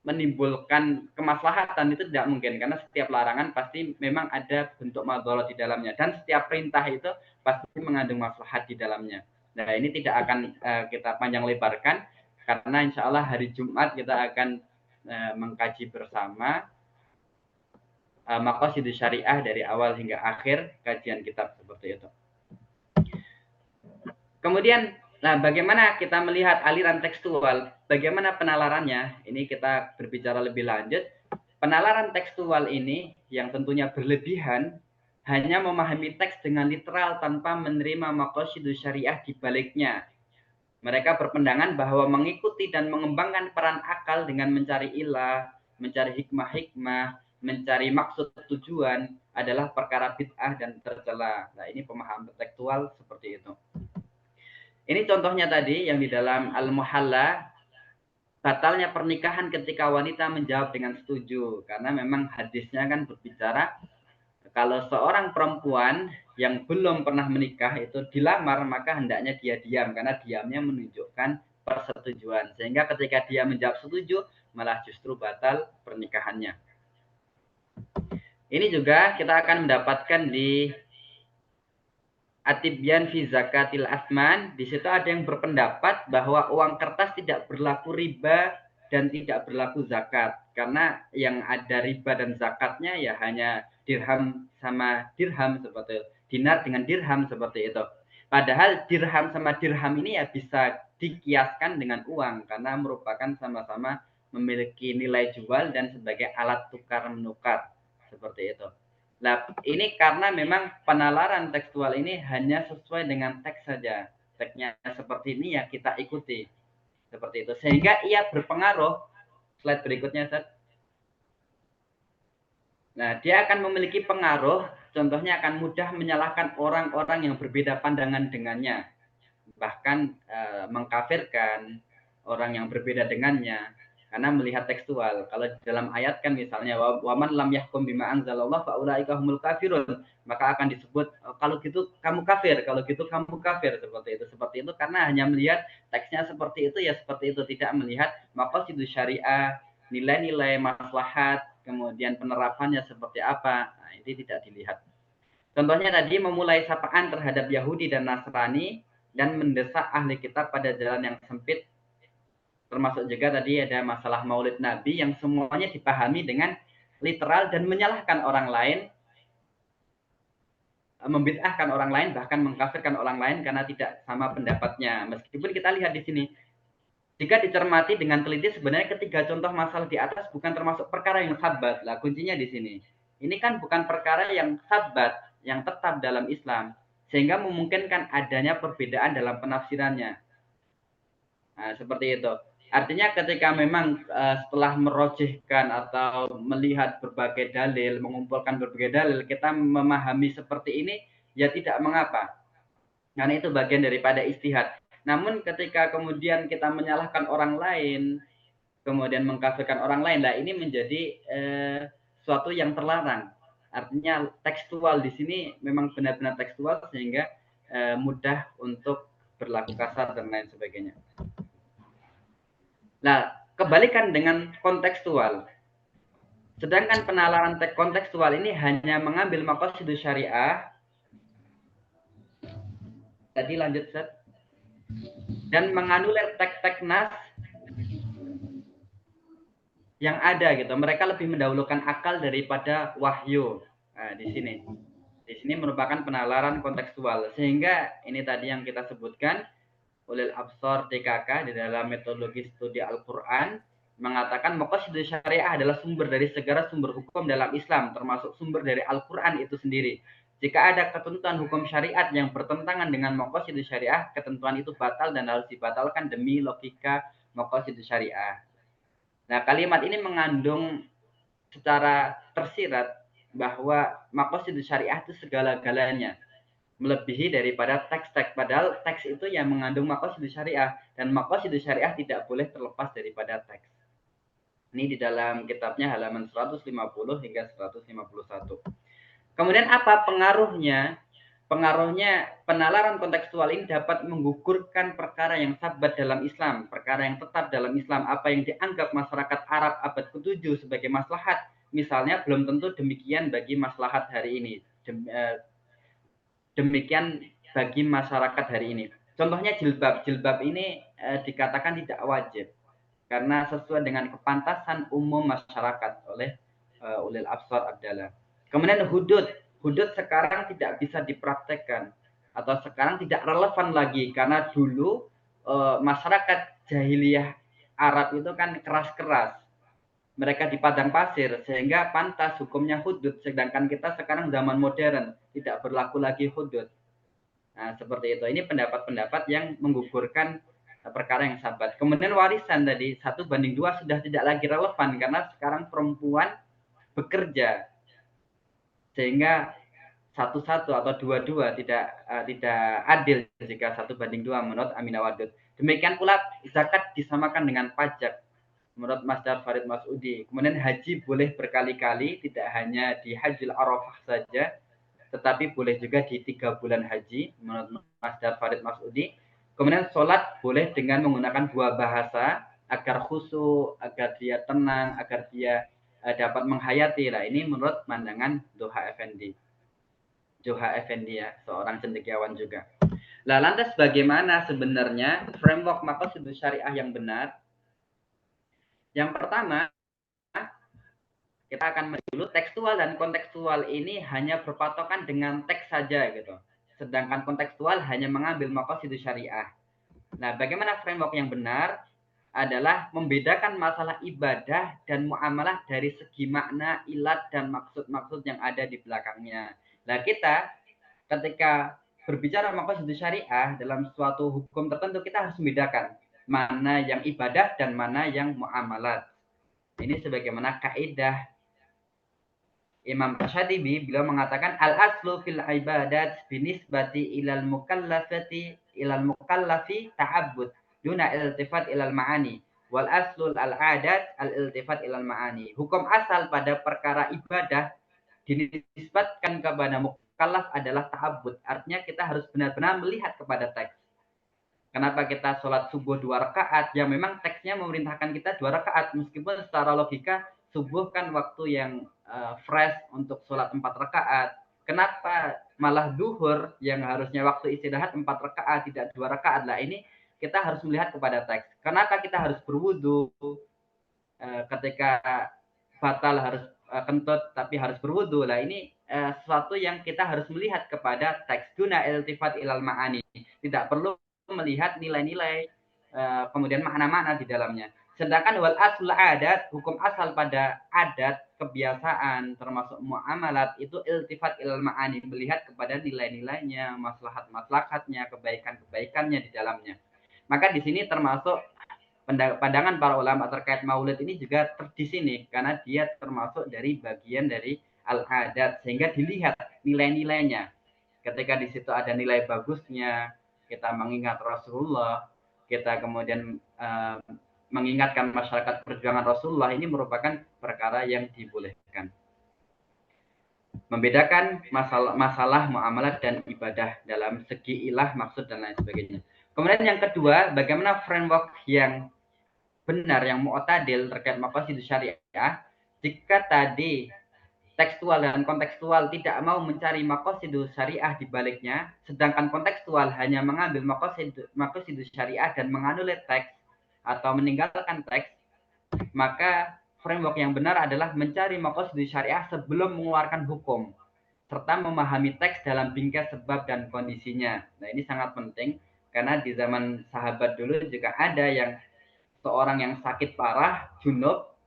menimbulkan kemaslahatan, itu tidak mungkin, karena setiap larangan pasti memang ada bentuk madharat di dalamnya, dan setiap perintah itu pasti mengandung maslahat di dalamnya. Nah, ini tidak akan kita panjang lebarkan, karena insya Allah hari Jumat kita akan mengkaji bersama maqasidus syariah dari awal hingga akhir kajian kitab seperti itu. Kemudian, nah bagaimana kita melihat aliran tekstual, bagaimana penalarannya? Ini kita berbicara lebih lanjut. Penalaran tekstual ini yang tentunya berlebihan, hanya memahami teks dengan literal tanpa menerima maqasidus syariah di baliknya. Mereka berpendangan bahwa mengikuti dan mengembangkan peran akal dengan mencari ilah, mencari hikmah-hikmah, mencari maksud tujuan adalah perkara bid'ah dan tercela. Nah, ini pemahaman tekstual seperti itu. Ini contohnya tadi yang di dalam Al-Muhalla, batalnya pernikahan ketika wanita menjawab dengan setuju. Karena memang hadisnya kan berbicara kalau seorang perempuan yang belum pernah menikah itu dilamar, maka hendaknya dia diam, karena diamnya menunjukkan persetujuan. Sehingga ketika dia menjawab setuju, malah justru batal pernikahannya. Ini juga kita akan mendapatkan di At-Tibyan fi Zakatil Asman. Di situ ada yang berpendapat bahwa uang kertas tidak berlaku riba dan tidak berlaku zakat. Karena yang ada riba dan zakatnya ya hanya dirham sama dirham seperti itu. Dinar dengan dirham seperti itu. Padahal dirham sama dirham ini ya bisa dikiaskan dengan uang karena merupakan sama-sama memiliki nilai jual dan sebagai alat tukar menukar seperti itu. Nah, ini karena memang penalaran tekstual ini hanya sesuai dengan teks saja. Teksnya seperti ini ya kita ikuti. Seperti itu. Sehingga ia berpengaruh. Slide berikutnya, Ustaz. Nah, dia akan memiliki pengaruh. Contohnya akan mudah menyalahkan orang-orang yang berbeda pandangan dengannya. Bahkan mengkafirkan orang yang berbeda dengannya. Karena melihat tekstual. Kalau dalam ayat kan misalnya waman lam yahkum bima anzalallah fa ulaika humul kafirun, maka akan disebut kalau gitu kamu kafir, kalau gitu kamu kafir, seperti itu. Seperti itu karena hanya melihat teksnya seperti itu ya seperti itu, tidak melihat maqasidus syariah, nilai-nilai maslahat, kemudian penerapannya seperti apa. Nah, ini tidak dilihat. Contohnya tadi memulai sapaan terhadap Yahudi dan Nasrani dan mendesak ahli kitab pada jalan yang sempit. Termasuk juga tadi ada masalah maulid Nabi yang semuanya dipahami dengan literal dan menyalahkan orang lain, membid'ahkan orang lain, bahkan mengkafirkan orang lain karena tidak sama pendapatnya. Meskipun kita lihat di sini, jika dicermati dengan teliti sebenarnya ketiga contoh masalah di atas bukan termasuk perkara yang sabat. Lah kuncinya di sini. Ini kan bukan perkara yang sabat, yang tetap dalam Islam, sehingga memungkinkan adanya perbedaan dalam penafsirannya. Nah, seperti itu. Artinya ketika memang setelah merojihkan atau melihat berbagai dalil, mengumpulkan berbagai dalil, kita memahami seperti ini, ya tidak mengapa. Karena itu bagian daripada ijtihad. Namun ketika kemudian kita menyalahkan orang lain, kemudian mengkafirkan orang lain, nah ini menjadi suatu yang terlarang. Artinya tekstual di sini memang benar-benar tekstual sehingga mudah untuk berlaku kasar dan lain sebagainya. Nah, kebalikan dengan kontekstual. Sedangkan penalaran teks kontekstual ini hanya mengambil maqasidus syariah. Tadi lanjut, Ustaz. Dan menganulir teks-teks nas yang ada gitu. Mereka lebih mendahulukan akal daripada wahyu. Nah, di sini. Di sini merupakan penalaran kontekstual. Sehingga ini tadi yang kita sebutkan Ulil Absor TKK di dalam metodologi studi Al-Quran mengatakan maqasidus syariah adalah sumber dari segala sumber hukum dalam Islam, termasuk sumber dari Al-Quran itu sendiri. Jika ada ketentuan hukum syariat yang bertentangan dengan maqasidus syariah, ketentuan itu batal dan harus dibatalkan demi logika maqasidus syariah. Nah, kalimat ini mengandung secara tersirat bahwa maqasidus syariah itu segala-galanya, melebihi daripada teks-teks. Padahal teks itu yang mengandung maqasidus syariah, dan maqasidus syariah tidak boleh terlepas daripada teks. Ini di dalam kitabnya halaman 150 hingga 151. Kemudian apa pengaruhnya pengaruhnya penalaran kontekstual ini dapat menggugurkan perkara yang sabat dalam Islam, perkara yang tetap dalam Islam. Apa yang dianggap masyarakat Arab abad ke-7 sebagai maslahat, misalnya belum tentu demikian bagi maslahat hari ini. Demikian bagi masyarakat hari ini. Contohnya jilbab. Jilbab ini dikatakan tidak wajib karena sesuai dengan kepantasan umum masyarakat oleh ulil absar adalah. Kemudian hudud. Hudud sekarang tidak bisa dipraktekkan atau sekarang tidak relevan lagi karena dulu masyarakat jahiliyah Arab itu kan keras-keras. Mereka di padang pasir sehingga pantas hukumnya hudud, sedangkan kita sekarang zaman modern tidak berlaku lagi hudud. Nah, seperti itu. Ini pendapat-pendapat yang menggugurkan perkara yang sabat. Kemudian warisan tadi 1:2 sudah tidak lagi relevan karena sekarang perempuan bekerja sehingga 1:1 atau 2:2 tidak adil jika 1:2 menurut Aminah Wadud. Demikian pula zakat disamakan dengan pajak menurut Masdar Farid Mas'udi. Kemudian haji boleh berkali-kali, tidak hanya di Hajjul Arafah saja, tetapi boleh juga di 3 bulan haji menurut Masdar Farid Mas'udi. Kemudian sholat boleh dengan menggunakan 2 bahasa agar khusyuk, agar dia tenang, agar dia dapat menghayati. Lah ini menurut pandangan Doha Effendi. Joha Effendi ya, seorang cendekiawan juga. Lah lantas bagaimana sebenarnya framework maqasidus syariah yang benar? Yang pertama, kita akan melihat dulu tekstual dan kontekstual ini hanya berpatokan dengan teks saja gitu. Sedangkan kontekstual hanya mengambil maqasidus syariah. Nah, bagaimana framework yang benar? Adalah membedakan masalah ibadah dan muamalah dari segi makna, ilat, dan maksud-maksud yang ada di belakangnya. Nah, kita ketika berbicara maqasidus syariah dalam suatu hukum tertentu, kita harus membedakan mana yang ibadah dan mana yang muamalat. Ini sebagaimana kaidah Imam Asyadibi, beliau mengatakan al-aslu fil ibadat binisbati ilal mukallafi ta'abbud duna iltifat ilal ma'ani wal aslul al-adat al-iltifat ilal ma'ani. Hukum asal pada perkara ibadah dinisbatkan kepada mukallaf adalah ta'abbud. Artinya kita harus benar-benar melihat kepada teks. Kenapa kita sholat subuh 2 rakaat? Ya memang teksnya memerintahkan kita 2 rakaat. Meskipun secara logika subuh kan waktu yang fresh untuk sholat 4 rakaat. Kenapa malah duhur yang harusnya waktu istirahat 4 rakaat tidak 2 rakaat? Lah ini kita harus melihat kepada teks. Kenapa kita harus berwudu ketika batal harus kentut tapi harus berwudu? Lah ini sesuatu yang kita harus melihat kepada teks. Duna iltifat ilal ma'ani. Tidak perlu melihat nilai-nilai kemudian makna-makna di dalamnya. Sedangkan wal asl adat, hukum asal pada adat, kebiasaan termasuk muamalat itu iltifat ilal ma'ani, melihat kepada nilai-nilainya, maslahat-maslahatnya, kebaikan-kebaikannya di dalamnya. Maka di sini termasuk pandangan para ulama terkait maulid ini juga di sini karena dia termasuk dari bagian dari al-adat sehingga dilihat nilai-nilainya. Ketika di situ ada nilai bagusnya, kita mengingat Rasulullah, kita kemudian mengingatkan masyarakat perjuangan Rasulullah, ini merupakan perkara yang dibolehkan. Membedakan masalah muamalat dan ibadah dalam segi ilah, maksud dan lain sebagainya. Kemudian yang kedua, bagaimana framework yang benar, yang mu'tadil terkait maqasidus syariah. Jika tadi tekstual dan kontekstual tidak mau mencari maqasidus syariah di baliknya, sedangkan kontekstual hanya mengambil maqasidus syariah dan menganulir teks atau meninggalkan teks, maka framework yang benar adalah mencari maqasidus syariah sebelum mengeluarkan hukum, serta memahami teks dalam bingkai sebab dan kondisinya. Nah ini sangat penting, karena di zaman sahabat dulu juga ada yang seorang yang sakit parah, junub,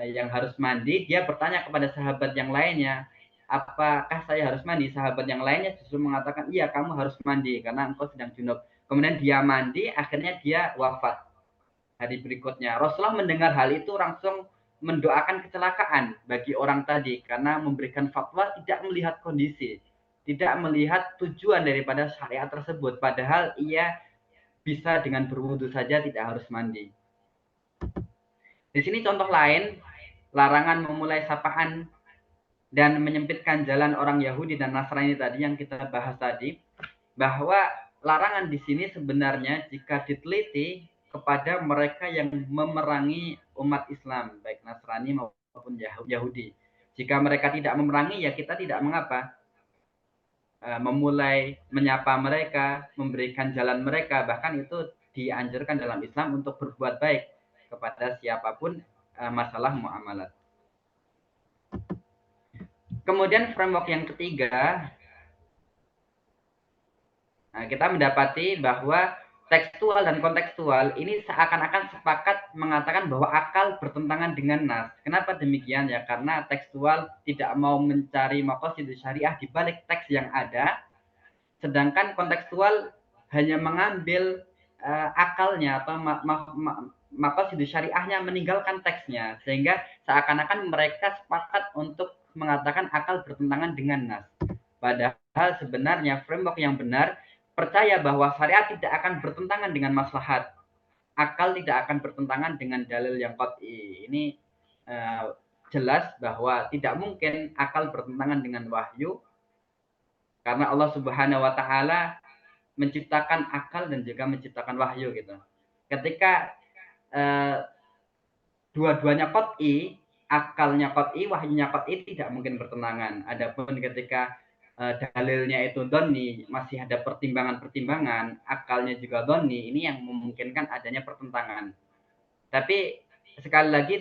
yang harus mandi, dia bertanya kepada sahabat yang lainnya, apakah saya harus mandi? Sahabat yang lainnya justru mengatakan, iya kamu harus mandi karena engkau sedang junub. Kemudian dia mandi, akhirnya dia wafat hari berikutnya. Rasulullah mendengar hal itu langsung mendoakan kecelakaan bagi orang tadi karena memberikan fatwa tidak melihat kondisi, tidak melihat tujuan daripada syariat tersebut, padahal ia bisa dengan berwudu saja, tidak harus mandi. Di sini contoh lain, larangan memulai sapaan dan menyempitkan jalan orang Yahudi dan Nasrani tadi yang kita bahas tadi, bahwa larangan di sini sebenarnya jika diteliti kepada mereka yang memerangi umat Islam, baik Nasrani maupun Yahudi. Jika mereka tidak memerangi, ya kita tidak mengapa memulai menyapa mereka, memberikan jalan mereka, bahkan itu dianjurkan dalam Islam untuk berbuat baik kepada siapapun masalah muamalat. Kemudian framework yang ketiga, kita mendapati bahwa tekstual dan kontekstual ini seakan-akan sepakat mengatakan bahwa akal bertentangan dengan nas. Kenapa demikian? Ya karena tekstual tidak mau mencari maqasid syariah di balik teks yang ada, sedangkan kontekstual hanya mengambil akalnya atau maqasid syariahnya, meninggalkan teksnya, sehingga seakan-akan mereka sepakat untuk mengatakan akal bertentangan dengan nas. Padahal sebenarnya framework yang benar percaya bahwa syariat tidak akan bertentangan dengan maslahat, akal tidak akan bertentangan dengan dalil yang qat'i. Ini jelas bahwa tidak mungkin akal bertentangan dengan wahyu, karena Allah Subhanahu wa taala menciptakan akal dan juga menciptakan wahyu gitu. Ketika dua-duanya qat'i, akalnya qat'i, wahyunya qat'i, tidak mungkin bertentangan. Adapun ketika dalilnya itu dhonni, masih ada pertimbangan-pertimbangan, akalnya juga dhonni, ini yang memungkinkan adanya pertentangan. Tapi sekali lagi,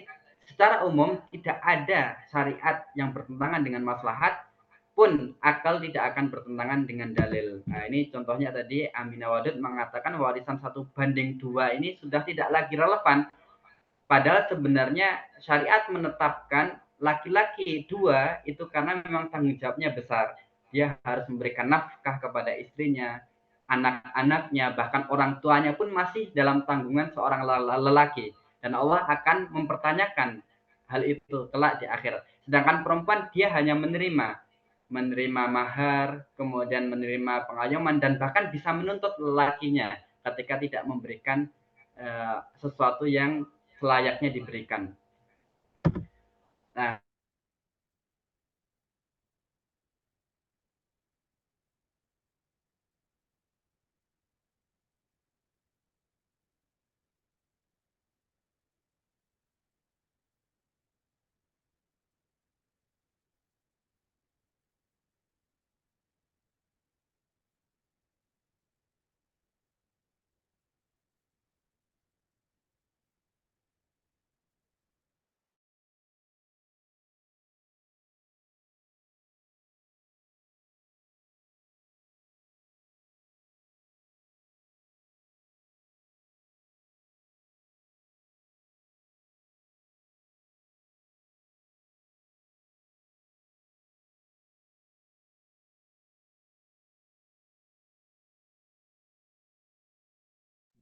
secara umum tidak ada syariat yang bertentangan dengan maslahat, pun akal tidak akan bertentangan dengan dalil. Nah, ini contohnya tadi Aminah Wadud mengatakan warisan 1:2 ini sudah tidak lagi relevan. Padahal sebenarnya syariat menetapkan laki-laki 2 itu karena memang tanggung jawabnya besar. Dia harus memberikan nafkah kepada istrinya, anak-anaknya, bahkan orang tuanya pun masih dalam tanggungan seorang lelaki. Dan Allah akan mempertanyakan hal itu kelak di akhirat. Sedangkan perempuan dia hanya menerima mahar, kemudian menerima pengayoman, dan bahkan bisa menuntut lelakinya ketika tidak memberikan sesuatu yang selayaknya diberikan. Nah,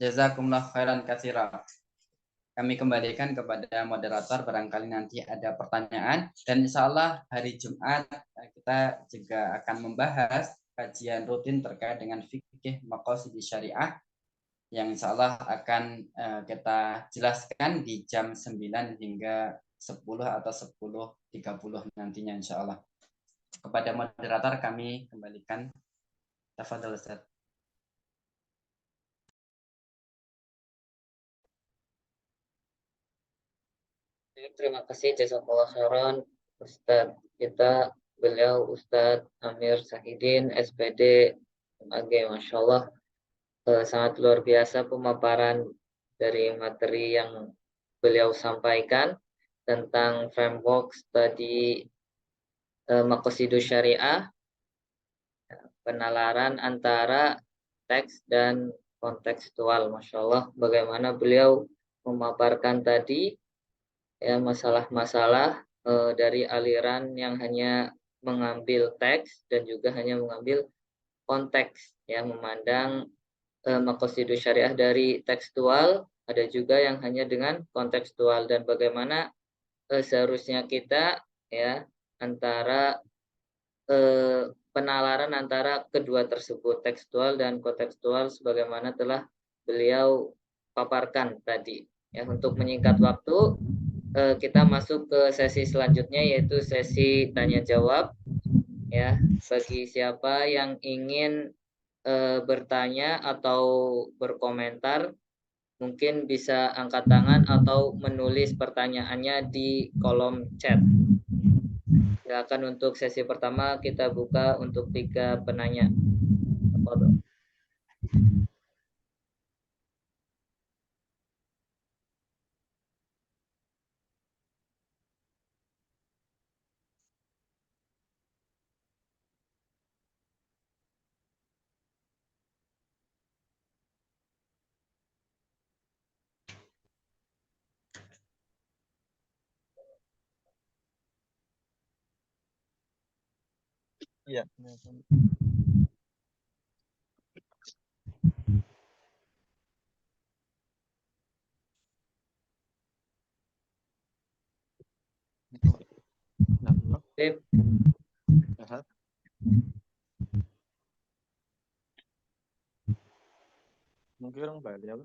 jazakumullah khairan katsira. Kami kembalikan kepada moderator, barangkali nanti ada pertanyaan, dan insya Allah hari Jumat kita juga akan membahas kajian rutin terkait dengan fikih maqasid syariah yang insya Allah akan kita jelaskan di jam 9 hingga 10 atau 10.30 nantinya insya Allah. Kepada moderator kami kembalikan. Tafadhol Ustaz. Terima kasih jazakallah khairan Ustadz kita, beliau Ustadz Amir Sahidin SPD MAG. Masya Allah, sangat luar biasa pemaparan dari materi yang beliau sampaikan tentang framework tadi, maqasidus syariah, penalaran antara teks dan kontekstual. Masya Allah, bagaimana beliau memaparkan tadi ya masalah-masalah dari aliran yang hanya mengambil teks dan juga hanya mengambil konteks, ya, memandang maqasidus syariah dari tekstual, ada juga yang hanya dengan kontekstual, dan bagaimana seharusnya kita ya antara penalaran antara kedua tersebut, tekstual dan kontekstual, sebagaimana telah beliau paparkan tadi. Ya, untuk menyingkat waktu, kita masuk ke sesi selanjutnya, yaitu sesi tanya jawab. Ya, bagi siapa yang ingin bertanya atau berkomentar, mungkin bisa angkat tangan atau menulis pertanyaannya di kolom chat. Silakan, untuk sesi pertama kita buka untuk 3 penanya. Iya. Sip. Mungkin orang Bali apa?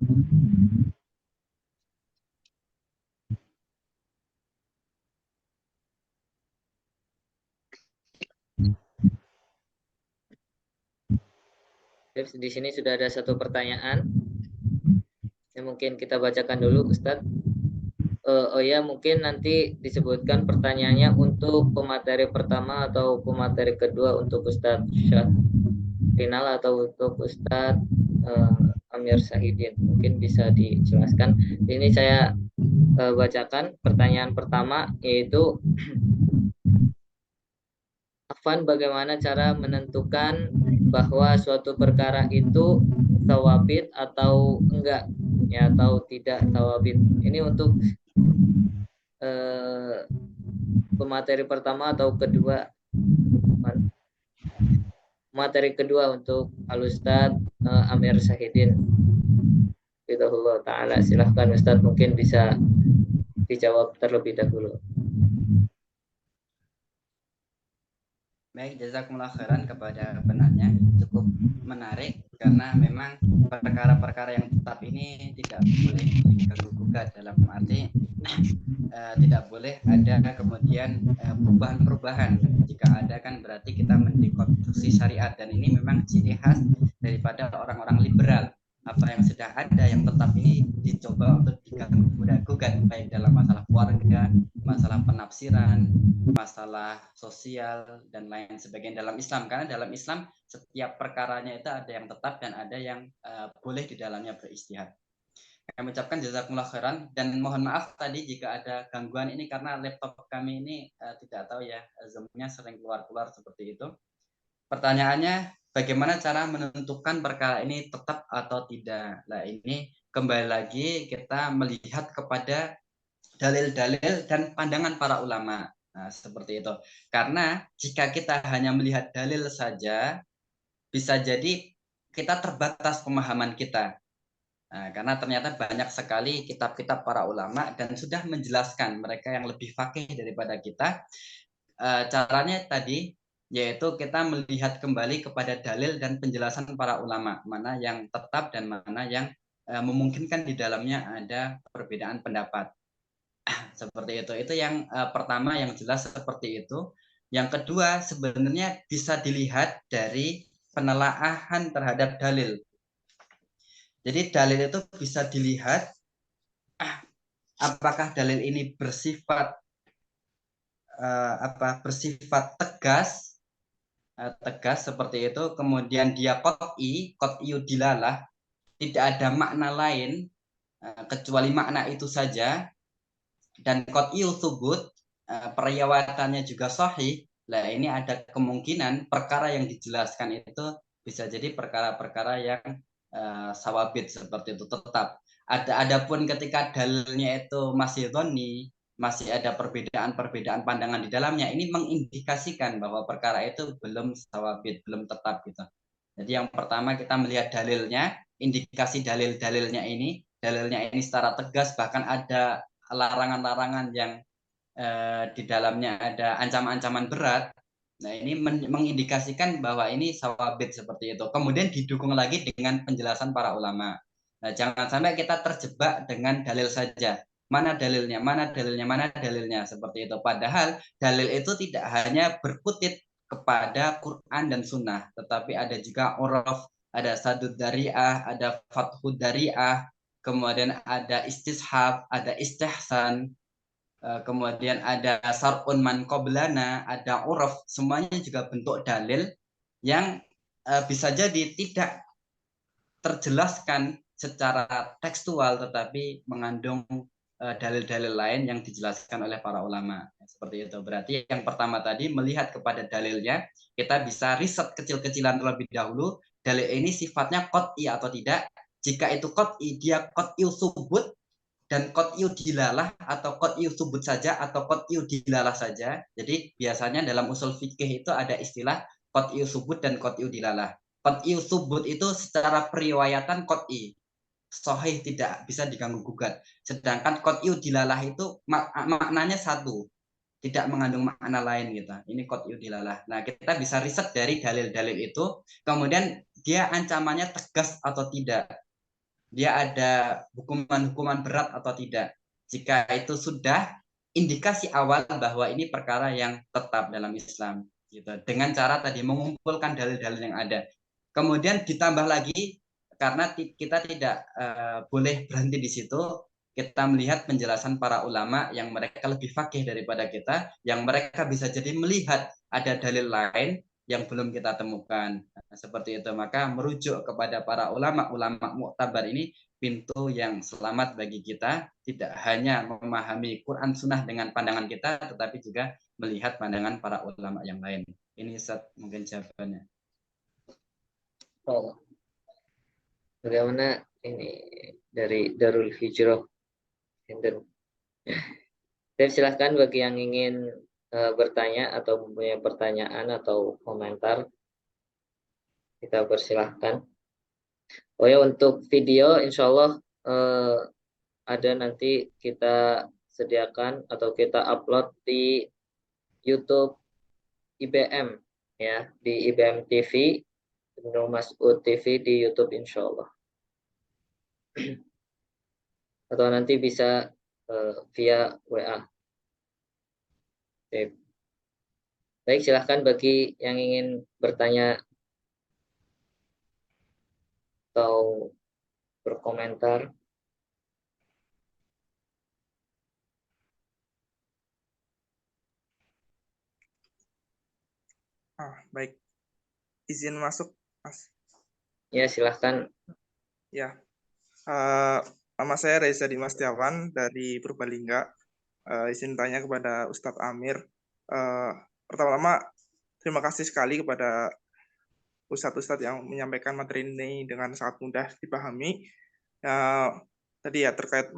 Sip, di sini sudah ada 1 pertanyaan. Mungkin kita bacakan dulu, Ustadz. Oh ya, mungkin nanti disebutkan pertanyaannya untuk pemateri pertama atau pemateri kedua untuk Ustadz Syahrinal atau untuk Ustadz Amir Syahidin. Mungkin bisa dijelaskan. Ini saya bacakan pertanyaan pertama, yaitu Afwan, bagaimana cara menentukan bahwa suatu perkara itu tawabit atau enggak, ya, atau tidak tawabit. Ini untuk pemateri pertama atau kedua. Materi kedua untuk Al-Ustadz Amir Syahidin. Bidahullah ta'ala. Silahkan Ustadz, mungkin bisa dijawab terlebih dahulu. Baik, jazakumullah khairan kepada penanya. Cukup menarik karena memang perkara-perkara yang tetap ini tidak boleh diganggu-gugat, dalam arti tidak boleh ada kemudian perubahan-perubahan. Jika ada kan berarti kita mendekonstruksi syariat, dan ini memang ciri khas daripada orang-orang liberal. Apa yang sudah ada yang tetap ini dicoba untuk diganggu-gugat, baik dalam masalah keluarga, masalah penafsiran, masalah sosial, dan lain sebagainya dalam Islam. Karena dalam Islam setiap perkaranya itu ada yang tetap dan ada yang boleh di dalamnya beristihad. Kami ucapkan jazakumullah khairan, dan mohon maaf tadi jika ada gangguan ini karena laptop kami ini tidak tahu ya, Zoom-nya sering keluar-keluar seperti itu. Pertanyaannya, bagaimana cara menentukan perkara ini tetap atau tidak? Nah, ini kembali lagi kita melihat kepada dalil-dalil dan pandangan para ulama. Nah, seperti itu. Karena jika kita hanya melihat dalil saja, bisa jadi kita terbatas pemahaman kita. Nah, karena ternyata banyak sekali kitab-kitab para ulama dan sudah menjelaskan, mereka yang lebih fakih daripada kita. Caranya tadi yaitu kita melihat kembali kepada dalil dan penjelasan para ulama, mana yang tetap dan mana yang memungkinkan di dalamnya ada perbedaan pendapat. Seperti itu yang pertama, yang jelas seperti itu. Yang kedua, sebenarnya bisa dilihat dari penelaahan terhadap dalil. Jadi dalil itu bisa dilihat apakah dalil ini bersifat tegas seperti itu, kemudian dia qat'iyud dilalah, tidak ada makna lain kecuali makna itu saja, dan qat'iyud tsubut, periwayatannya juga sahih. Nah, ini ada kemungkinan perkara yang dijelaskan itu bisa jadi perkara-perkara yang sawabit, seperti itu, tetap. Adapun ketika dalilnya itu masih dhonni, masih ada perbedaan pandangan di dalamnya, ini mengindikasikan bahwa perkara itu belum sawabit, belum tetap gitu. Jadi yang pertama kita melihat dalilnya, indikasi dalilnya ini secara tegas, bahkan ada larangan-larangan yang di dalamnya ada ancaman-ancaman berat. Nah, ini mengindikasikan bahwa ini sawabit, seperti itu. Kemudian didukung lagi dengan penjelasan para ulama. Nah, jangan sampai kita terjebak dengan dalil saja. mana dalilnya, mana dalilnya, mana dalilnya, seperti itu. Padahal dalil itu tidak hanya berkutit kepada Quran dan Sunnah, tetapi ada juga uruf, ada sadud dari'ah, ada fathud dari'ah, kemudian ada istishab, ada istihsan, kemudian ada sar'un man qablana, ada uruf, semuanya juga bentuk dalil yang bisa jadi tidak terjelaskan secara tekstual tetapi mengandung dalil-dalil lain yang dijelaskan oleh para ulama. Seperti itu. Berarti yang pertama tadi melihat kepada dalilnya, kita bisa riset kecil-kecilan terlebih dahulu, dalil ini sifatnya qat'i atau tidak. Jika itu qat'i, dia qat'i subut, dan qat'i dilalah atau qat'i subut saja atau qat'i dilalah saja. Jadi biasanya dalam usul fikih itu ada istilah qat'i subut dan qat'i dilalah. Qat'i subut itu secara periwayatan qat'i, sahih, tidak bisa diganggu gugat. Sedangkan qat'i dilalah itu maknanya satu, tidak mengandung makna lain gitu. Ini qat'i dilalah. Nah, kita bisa riset dari dalil-dalil itu, kemudian dia ancamannya tegas atau tidak. Dia ada hukuman-hukuman berat atau tidak. Jika itu sudah indikasi awal bahwa ini perkara yang tetap dalam Islam gitu. Dengan cara tadi mengumpulkan dalil-dalil yang ada. Kemudian ditambah lagi, karena kita tidak boleh berhenti di situ, kita melihat penjelasan para ulama yang mereka lebih fakih daripada kita, yang mereka bisa jadi melihat ada dalil lain yang belum kita temukan. Seperti itu, maka merujuk kepada para ulama muktabar ini pintu yang selamat bagi kita, tidak hanya memahami Quran Sunnah dengan pandangan kita, tetapi juga melihat pandangan para ulama yang lain. Ini mungkin jawabannya. Oh, bagaimana ini dari Darul Hijrah? Silahkan bagi yang ingin bertanya atau mempunyai pertanyaan atau komentar, kita persilahkan. Oh ya, untuk video insya Allah ada nanti kita sediakan atau kita upload di YouTube IBM ya, di IBM TV, Ibnu Mas'ud TV di YouTube insya Allah. Atau nanti bisa via WA. Oke. Baik, silahkan bagi yang ingin bertanya atau berkomentar. Baik, izin masuk, Mas. Ya, silahkan. Ya, nama saya Reza Dimas Setiawan dari Purbalingga. Izin tanya kepada Ustadz Amir. Pertama-tama, terima kasih sekali kepada Ustadz-Ustadz yang menyampaikan materi ini dengan sangat mudah dipahami. Tadi ya terkait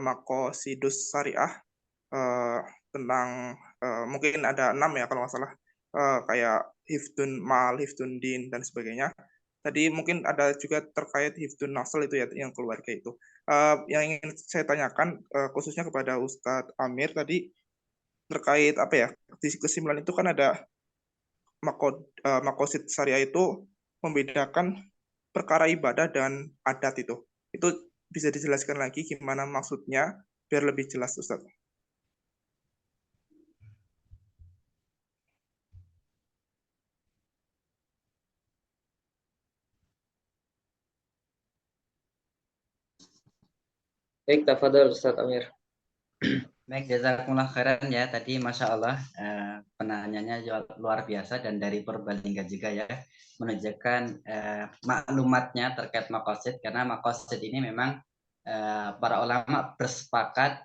makosidus syariah, tentang mungkin ada 6 ya kalau nggak salah, kayak hifdun mal, hifdun din, dan sebagainya. Tadi mungkin ada juga terkait hifdun nasl itu ya, yang keluarga itu. Yang ingin saya tanyakan khususnya kepada Ustadz Amir tadi terkait apa ya, di kesimpulan itu kan ada makosid syariah itu membedakan perkara ibadah dan adat itu. Itu bisa dijelaskan lagi gimana maksudnya biar lebih jelas, Ustadz. Baik, tafadhol Ustadz Amir. Baik, jazakumullah khairan ya. Tadi Masya Allah penanyanya luar biasa dan dari Purbalingga juga ya, menunjukkan maklumatnya terkait makosid, karena makosid ini memang para ulama bersepakat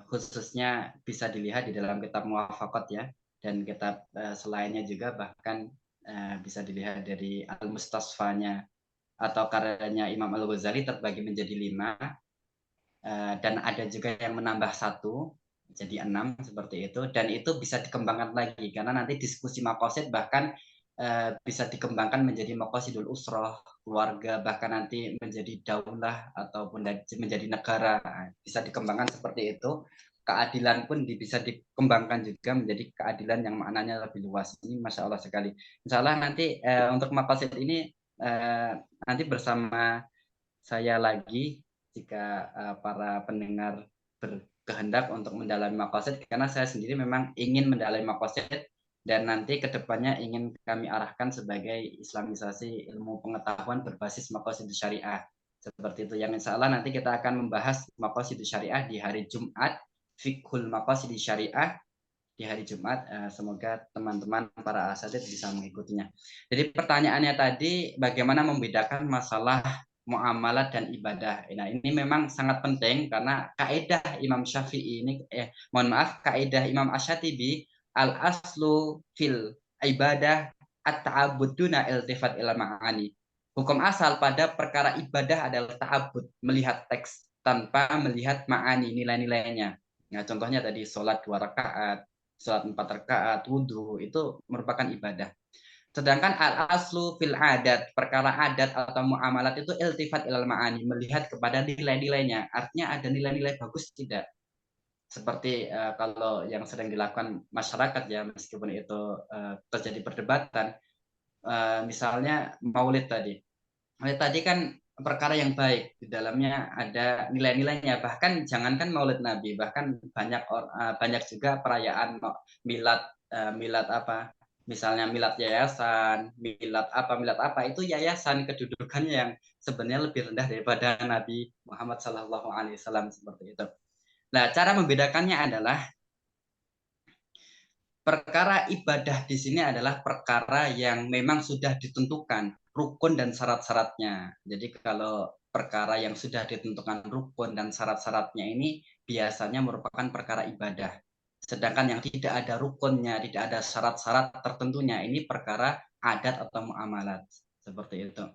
khususnya bisa dilihat di dalam kitab Muwafaqat ya, dan kitab selainnya juga, bahkan bisa dilihat dari Al-Mustasfanya atau karyanya Imam Al-Ghazali terbagi menjadi 5. Dan ada juga yang menambah 1 jadi 6 seperti itu, dan itu bisa dikembangkan lagi karena nanti diskusi makosid bahkan bisa dikembangkan menjadi makosidul usroh, keluarga, bahkan nanti menjadi daulah ataupun menjadi negara, bisa dikembangkan seperti itu. Keadilan pun bisa dikembangkan juga menjadi keadilan yang maknanya lebih luas. Ini Masya Allah sekali. Insya Allah nanti untuk makosid ini nanti bersama saya lagi, jika para pendengar berkehendak untuk mendalami maqasid, karena saya sendiri memang ingin mendalami maqasid dan nanti kedepannya ingin kami arahkan sebagai islamisasi ilmu pengetahuan berbasis maqasid syariah. Seperti itu, yang insya Allah nanti kita akan membahas maqasid syariah di hari Jumat, fiqhul maqasid syariah di hari Jumat. Semoga teman-teman para asatidz bisa mengikutinya. Jadi pertanyaannya tadi, bagaimana membedakan masalah muamalah dan ibadah. Nah, ini memang sangat penting karena kaidah Imam Syafi'i ini, kaidah Imam Asy-Syatibi, al aslu fil ibadah at-ta'abbuduna iltifat ila ma'ani. Hukum asal pada perkara ibadah adalah ta'abbud, melihat teks tanpa melihat ma'ani, nilai-nilainya. Nah, contohnya tadi sholat 2 rakaat, sholat 4 rakaat, wudhu, itu merupakan ibadah. Sedangkan al-aslu fil adat, perkara adat atau muamalat itu iltifat ilal ma'ani, melihat kepada nilai-nilainya. Artinya ada nilai-nilai bagus tidak? Seperti kalau yang sering dilakukan masyarakat ya, meskipun itu terjadi perdebatan, misalnya maulid tadi. Maulid tadi kan perkara yang baik, di dalamnya ada nilai-nilainya. Bahkan jangankan maulid Nabi, bahkan banyak juga perayaan milad, milad apa, misalnya milad yayasan, milad apa, itu yayasan kedudukannya yang sebenarnya lebih rendah daripada Nabi Muhammad SAW, seperti itu. Nah, cara membedakannya adalah perkara ibadah di sini adalah perkara yang memang sudah ditentukan rukun dan syarat-syaratnya. Jadi kalau perkara yang sudah ditentukan rukun dan syarat-syaratnya ini biasanya merupakan perkara ibadah. Sedangkan yang tidak ada rukunnya, tidak ada syarat-syarat tertentunya, ini perkara adat atau muamalat. Seperti itu.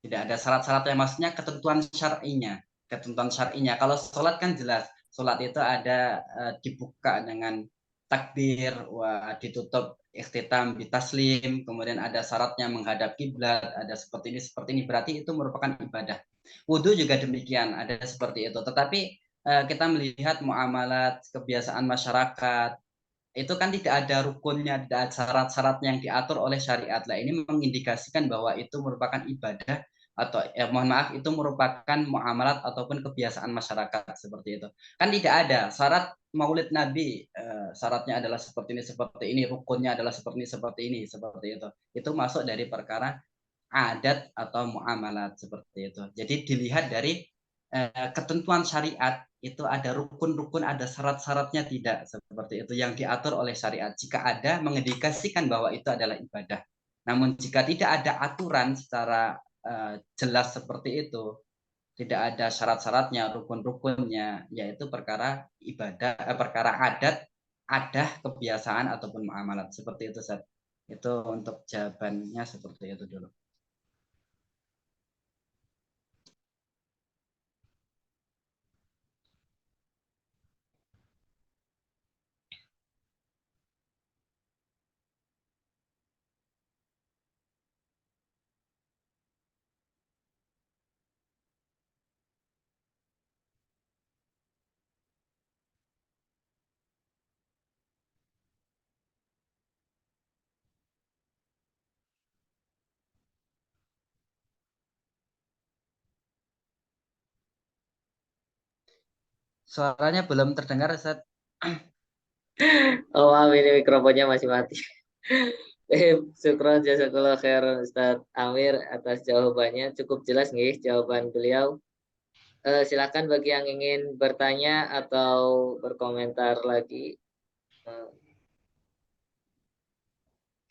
Tidak ada syarat-syaratnya, maksudnya ketentuan syar'inya. Ketentuan syar'inya. Kalau sholat kan jelas. Sholat itu ada dibuka dengan takbir, ditutup ikhtitam bitaslim, kemudian ada syaratnya menghadap kiblat, ada seperti ini, berarti itu merupakan ibadah. Wudhu juga demikian, ada seperti itu. Tetapi kita melihat muamalat, kebiasaan masyarakat, itu kan tidak ada rukunnya, tidak ada syarat-syaratnya yang diatur oleh syariat. Lah ini mengindikasikan bahwa itu merupakan ibadah atau mohon maaf, itu merupakan muamalat ataupun kebiasaan masyarakat seperti itu. Kan tidak ada syarat maulid Nabi, syaratnya adalah seperti ini, rukunnya adalah seperti ini, seperti itu. Itu masuk dari perkara adat atau muamalat seperti itu. Jadi dilihat dari ketentuan syariat, itu ada rukun-rukun, ada syarat-syaratnya tidak, seperti itu yang diatur oleh syariat. Jika ada, mengindikasikan bahwa itu adalah ibadah. Namun jika tidak ada aturan secara jelas seperti itu, tidak ada syarat-syaratnya, rukun-rukunnya, yaitu perkara ibadah, perkara adat, kebiasaan ataupun muamalat, seperti itu, Ustaz. Itu untuk jawabannya seperti itu dulu. Suaranya belum terdengar, Ustaz. Oh, maaf, ini mikrofonnya masih mati. Syukron jazakallah khair Ustaz Amir atas jawabannya. Cukup jelas nih jawaban beliau. Silakan bagi yang ingin bertanya atau berkomentar lagi,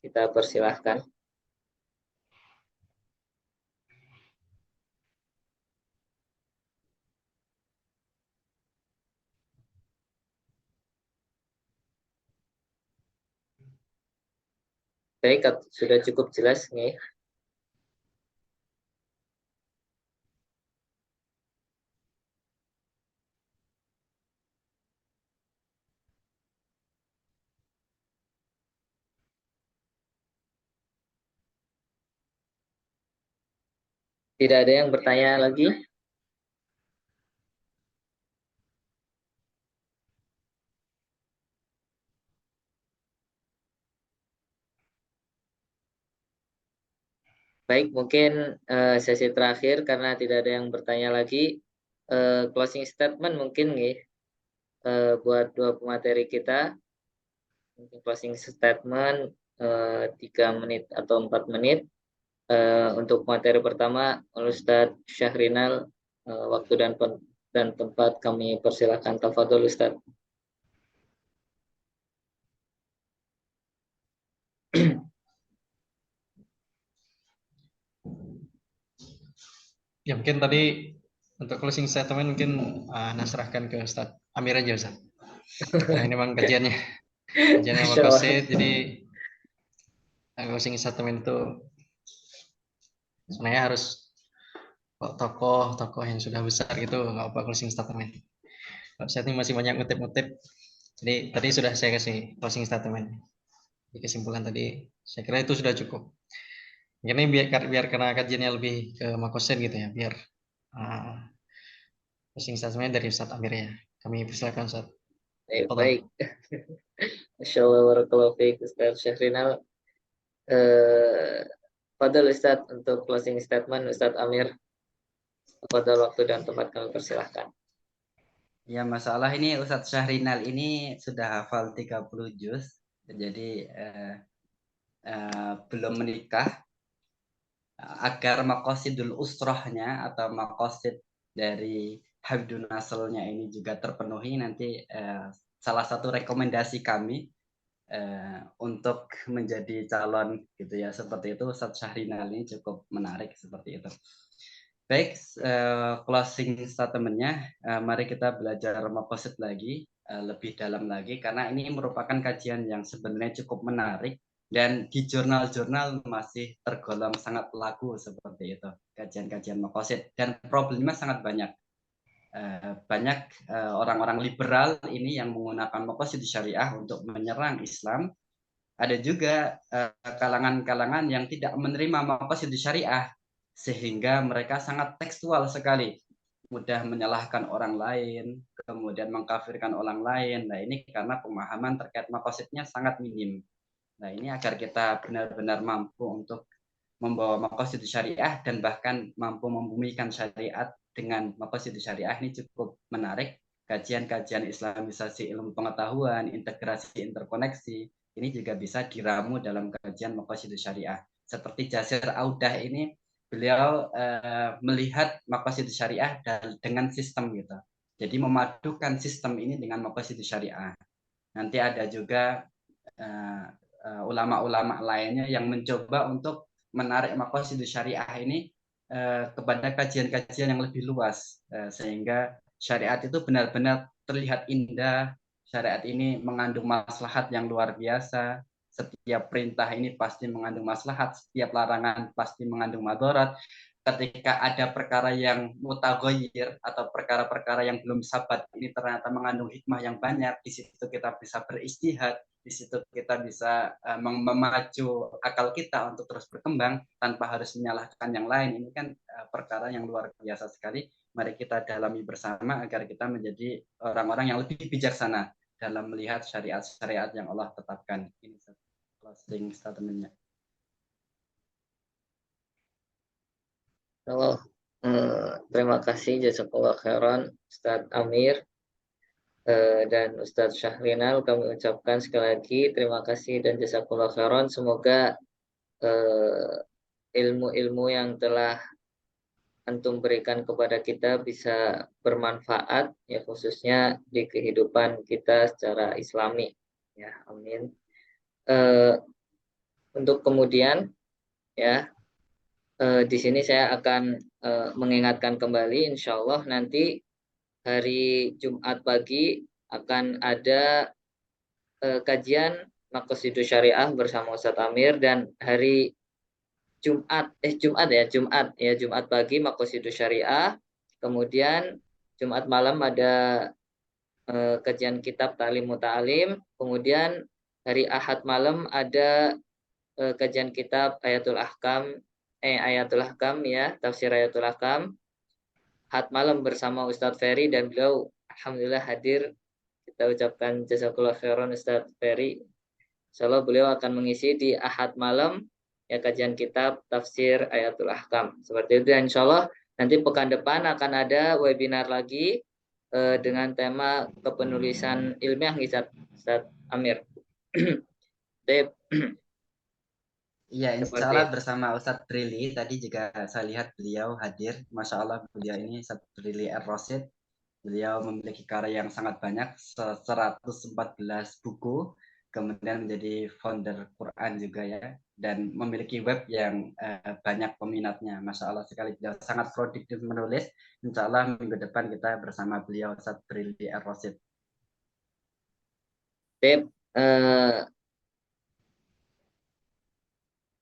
kita persilahkan. Baik, sudah cukup jelas nih. Tidak ada yang bertanya lagi? Baik, mungkin sesi terakhir karena tidak ada yang bertanya lagi. closing statement mungkin nih buat dua pemateri kita. Mungkin closing statement 3 menit atau 4 menit. Untuk materi pertama, Ustadz Syahrinal, waktu dan tempat kami persilakan. Tafadhol Ustadz. Ya mungkin tadi untuk closing statement mungkin nasrahkan ke Ustadz Amir aja Ustadz. Nah ini memang kajiannya Makosid, jadi closing statement itu sebenarnya harus tokoh yang sudah besar gitu, nggak apa closing statement. Kalau saya ini masih banyak ngutip-ngutip, jadi tadi sudah saya kasih closing statement. Di kesimpulan tadi, saya kira itu sudah cukup. Ini biar karena kajiannya lebih ke Makosid gitu ya, biar closing statement dari Ustadz Amir ya. Kami persilakan Ustadz. Baik. Masya Allah, barakallahu fiik Ustadz Syahrinal. Fadhal Ustadz untuk closing statement Ustadz Amir. Pada waktu dan tempat kami persilahkan. Ya, masalah ini Ustadz Syahrinal ini sudah hafal 30 juz, jadi belum menikah. Agar maqasidul usrohnya atau maqasid dari Habdun Naslnya ini juga terpenuhi, nanti salah satu rekomendasi kami untuk menjadi calon gitu ya, seperti itu Ustadz Syahrinal ini cukup menarik seperti itu. Baik, closing statementnya, mari kita belajar maqasid lagi, lebih dalam lagi, karena ini merupakan kajian yang sebenarnya cukup menarik dan di jurnal-jurnal masih tergolong sangat laku seperti itu, kajian-kajian maqasid, dan problemnya sangat banyak. Banyak orang-orang liberal ini yang menggunakan maqasid syariah untuk menyerang Islam. Ada juga kalangan-kalangan yang tidak menerima maqasid syariah, sehingga mereka sangat tekstual sekali, mudah menyalahkan orang lain, kemudian mengkafirkan orang lain. Nah ini karena pemahaman terkait maqasidnya sangat minim. Nah ini agar kita benar-benar mampu untuk membawa maqasid syariah dan bahkan mampu membumikan syariat dengan maqasid syariah, ini cukup menarik. Kajian-kajian islamisasi ilmu pengetahuan, integrasi interkoneksi, ini juga bisa diramu dalam kajian maqasid syariah. Seperti Jasir Audah ini, beliau melihat maqasid syariah dengan sistem gitu. Jadi memadukan sistem ini dengan maqasid syariah. Nanti ada juga ulama-ulama lainnya yang mencoba untuk menarik maqasid syariah ini kepada kajian-kajian yang lebih luas, sehingga syariat itu benar-benar terlihat indah. Syariat ini mengandung maslahat yang luar biasa. Setiap perintah ini pasti mengandung maslahat, setiap larangan pasti mengandung madarat. Ketika ada perkara yang mutaghayyir atau perkara-perkara yang belum sabat, ini ternyata mengandung hikmah yang banyak. Di situ kita bisa berijtihad, di situ kita bisa memacu akal kita untuk terus berkembang tanpa harus menyalahkan yang lain. Ini kan perkara yang luar biasa sekali. Mari kita dalami bersama agar kita menjadi orang-orang yang lebih bijaksana dalam melihat syariat-syariat yang Allah tetapkan. Ini closing statement-nya. Halo, terima kasih jazakallah khairan Ustadz Amir dan Ustadz Syahrinal. Kami ucapkan sekali lagi terima kasih dan jazakallah khairan. Semoga ilmu-ilmu yang telah antum berikan kepada kita bisa bermanfaat ya, khususnya di kehidupan kita secara islami ya, amin. Untuk kemudian ya, di sini saya akan mengingatkan kembali, insya Allah nanti hari Jumat pagi akan ada kajian Maqasidus Syariah bersama Ustadz Amir, dan hari Jumat pagi Maqasidus Syariah, kemudian Jumat malam ada kajian kitab Ta'lim Muta'alim, kemudian hari Ahad malam ada kajian kitab Ayatul Ahkam ya, tafsir Ayatul Ahkam, Ahad malam bersama Ustadz Ferry, dan beliau alhamdulillah hadir. Kita ucapkan jazakallah khairan Ustadz Ferry. Insyaallah beliau akan mengisi di Ahad malam ya kajian kitab tafsir Ayatul Ahkam. Seperti itu insyaallah. Nanti pekan depan akan ada webinar lagi dengan tema kepenulisan ilmiah, Ustaz Amir. Iya, insya Seperti Allah itu. bersama Ustadz Brili. Tadi juga saya lihat beliau hadir. Masya Allah beliau ini Ustadz Brili Ar-Rasyid. Beliau memiliki karya yang sangat banyak, 114 buku, kemudian menjadi founder Quran juga ya, dan memiliki web yang banyak peminatnya. Masya Allah sekali, beliau sangat produktif menulis. Insya Allah minggu depan kita bersama beliau Ustadz Brili Ar-Rasyid.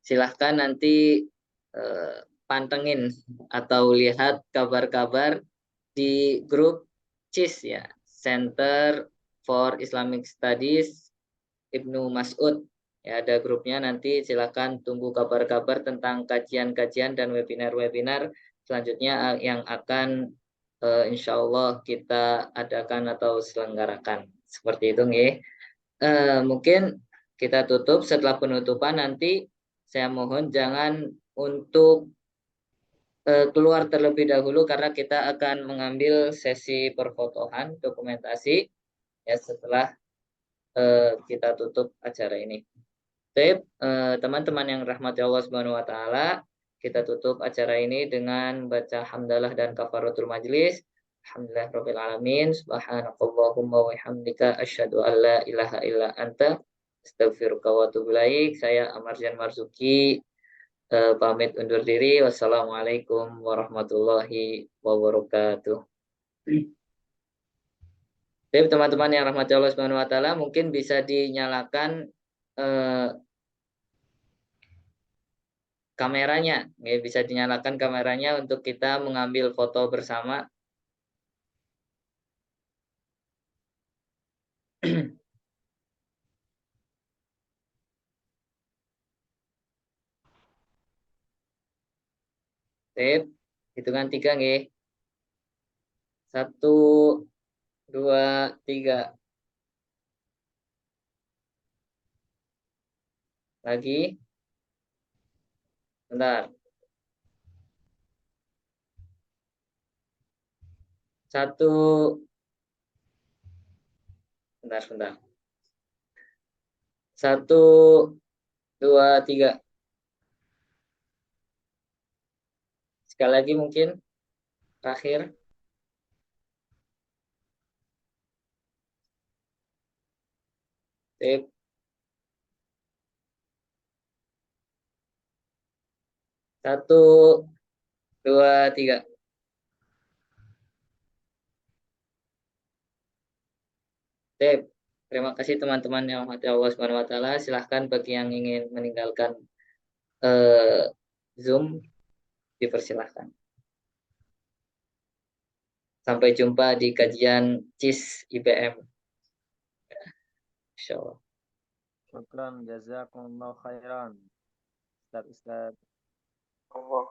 Silahkan nanti pantengin atau lihat kabar-kabar di grup CIS ya, Center for Islamic Studies Ibnu Mas'ud. Ya, ada grupnya, nanti silahkan tunggu kabar-kabar tentang kajian-kajian dan webinar-webinar selanjutnya yang akan insya Allah kita adakan atau selenggarakan. Seperti itu nih. Mungkin kita tutup. Setelah penutupan nanti saya mohon jangan untuk keluar terlebih dahulu karena kita akan mengambil sesi perfotoan dokumentasi ya setelah kita tutup acara ini. Baik, teman-teman yang rahmati Allah Subhanahu wa taala, kita tutup acara ini dengan baca hamdalah dan kafaratul majlis. Alhamdulillahirabbil alamin. Subhanakallahumma wa bihamdika asyhadu an la ilaha illa anta astaghfiruka wa atubu ilaik. Saya Amarjan Marzuki pamit undur diri. Wassalamualaikum warahmatullahi wabarakatuh. Baik, teman-teman yang rahmati Allah Subhanahu wa taala, mungkin bisa dinyalakan kameranya, ya, bisa dinyalakan kameranya untuk kita mengambil foto bersama. Sip, hitungan 3 nggih. 1, 2, 3. Lagi. Bentar. 1. Bentar. 1, 2, 3. Sekali lagi mungkin terakhir. Sip. 1, 2, 3. Sip. Terima kasih teman-teman yang rahmati Allah Subhanahu wa taala. Silahkan bagi yang ingin meninggalkan Zoom dipersilahkan. Sampai jumpa di kajian CIS IPM. Insyaallah. Syukran, jazakumullah khairan. Ustaz. Allah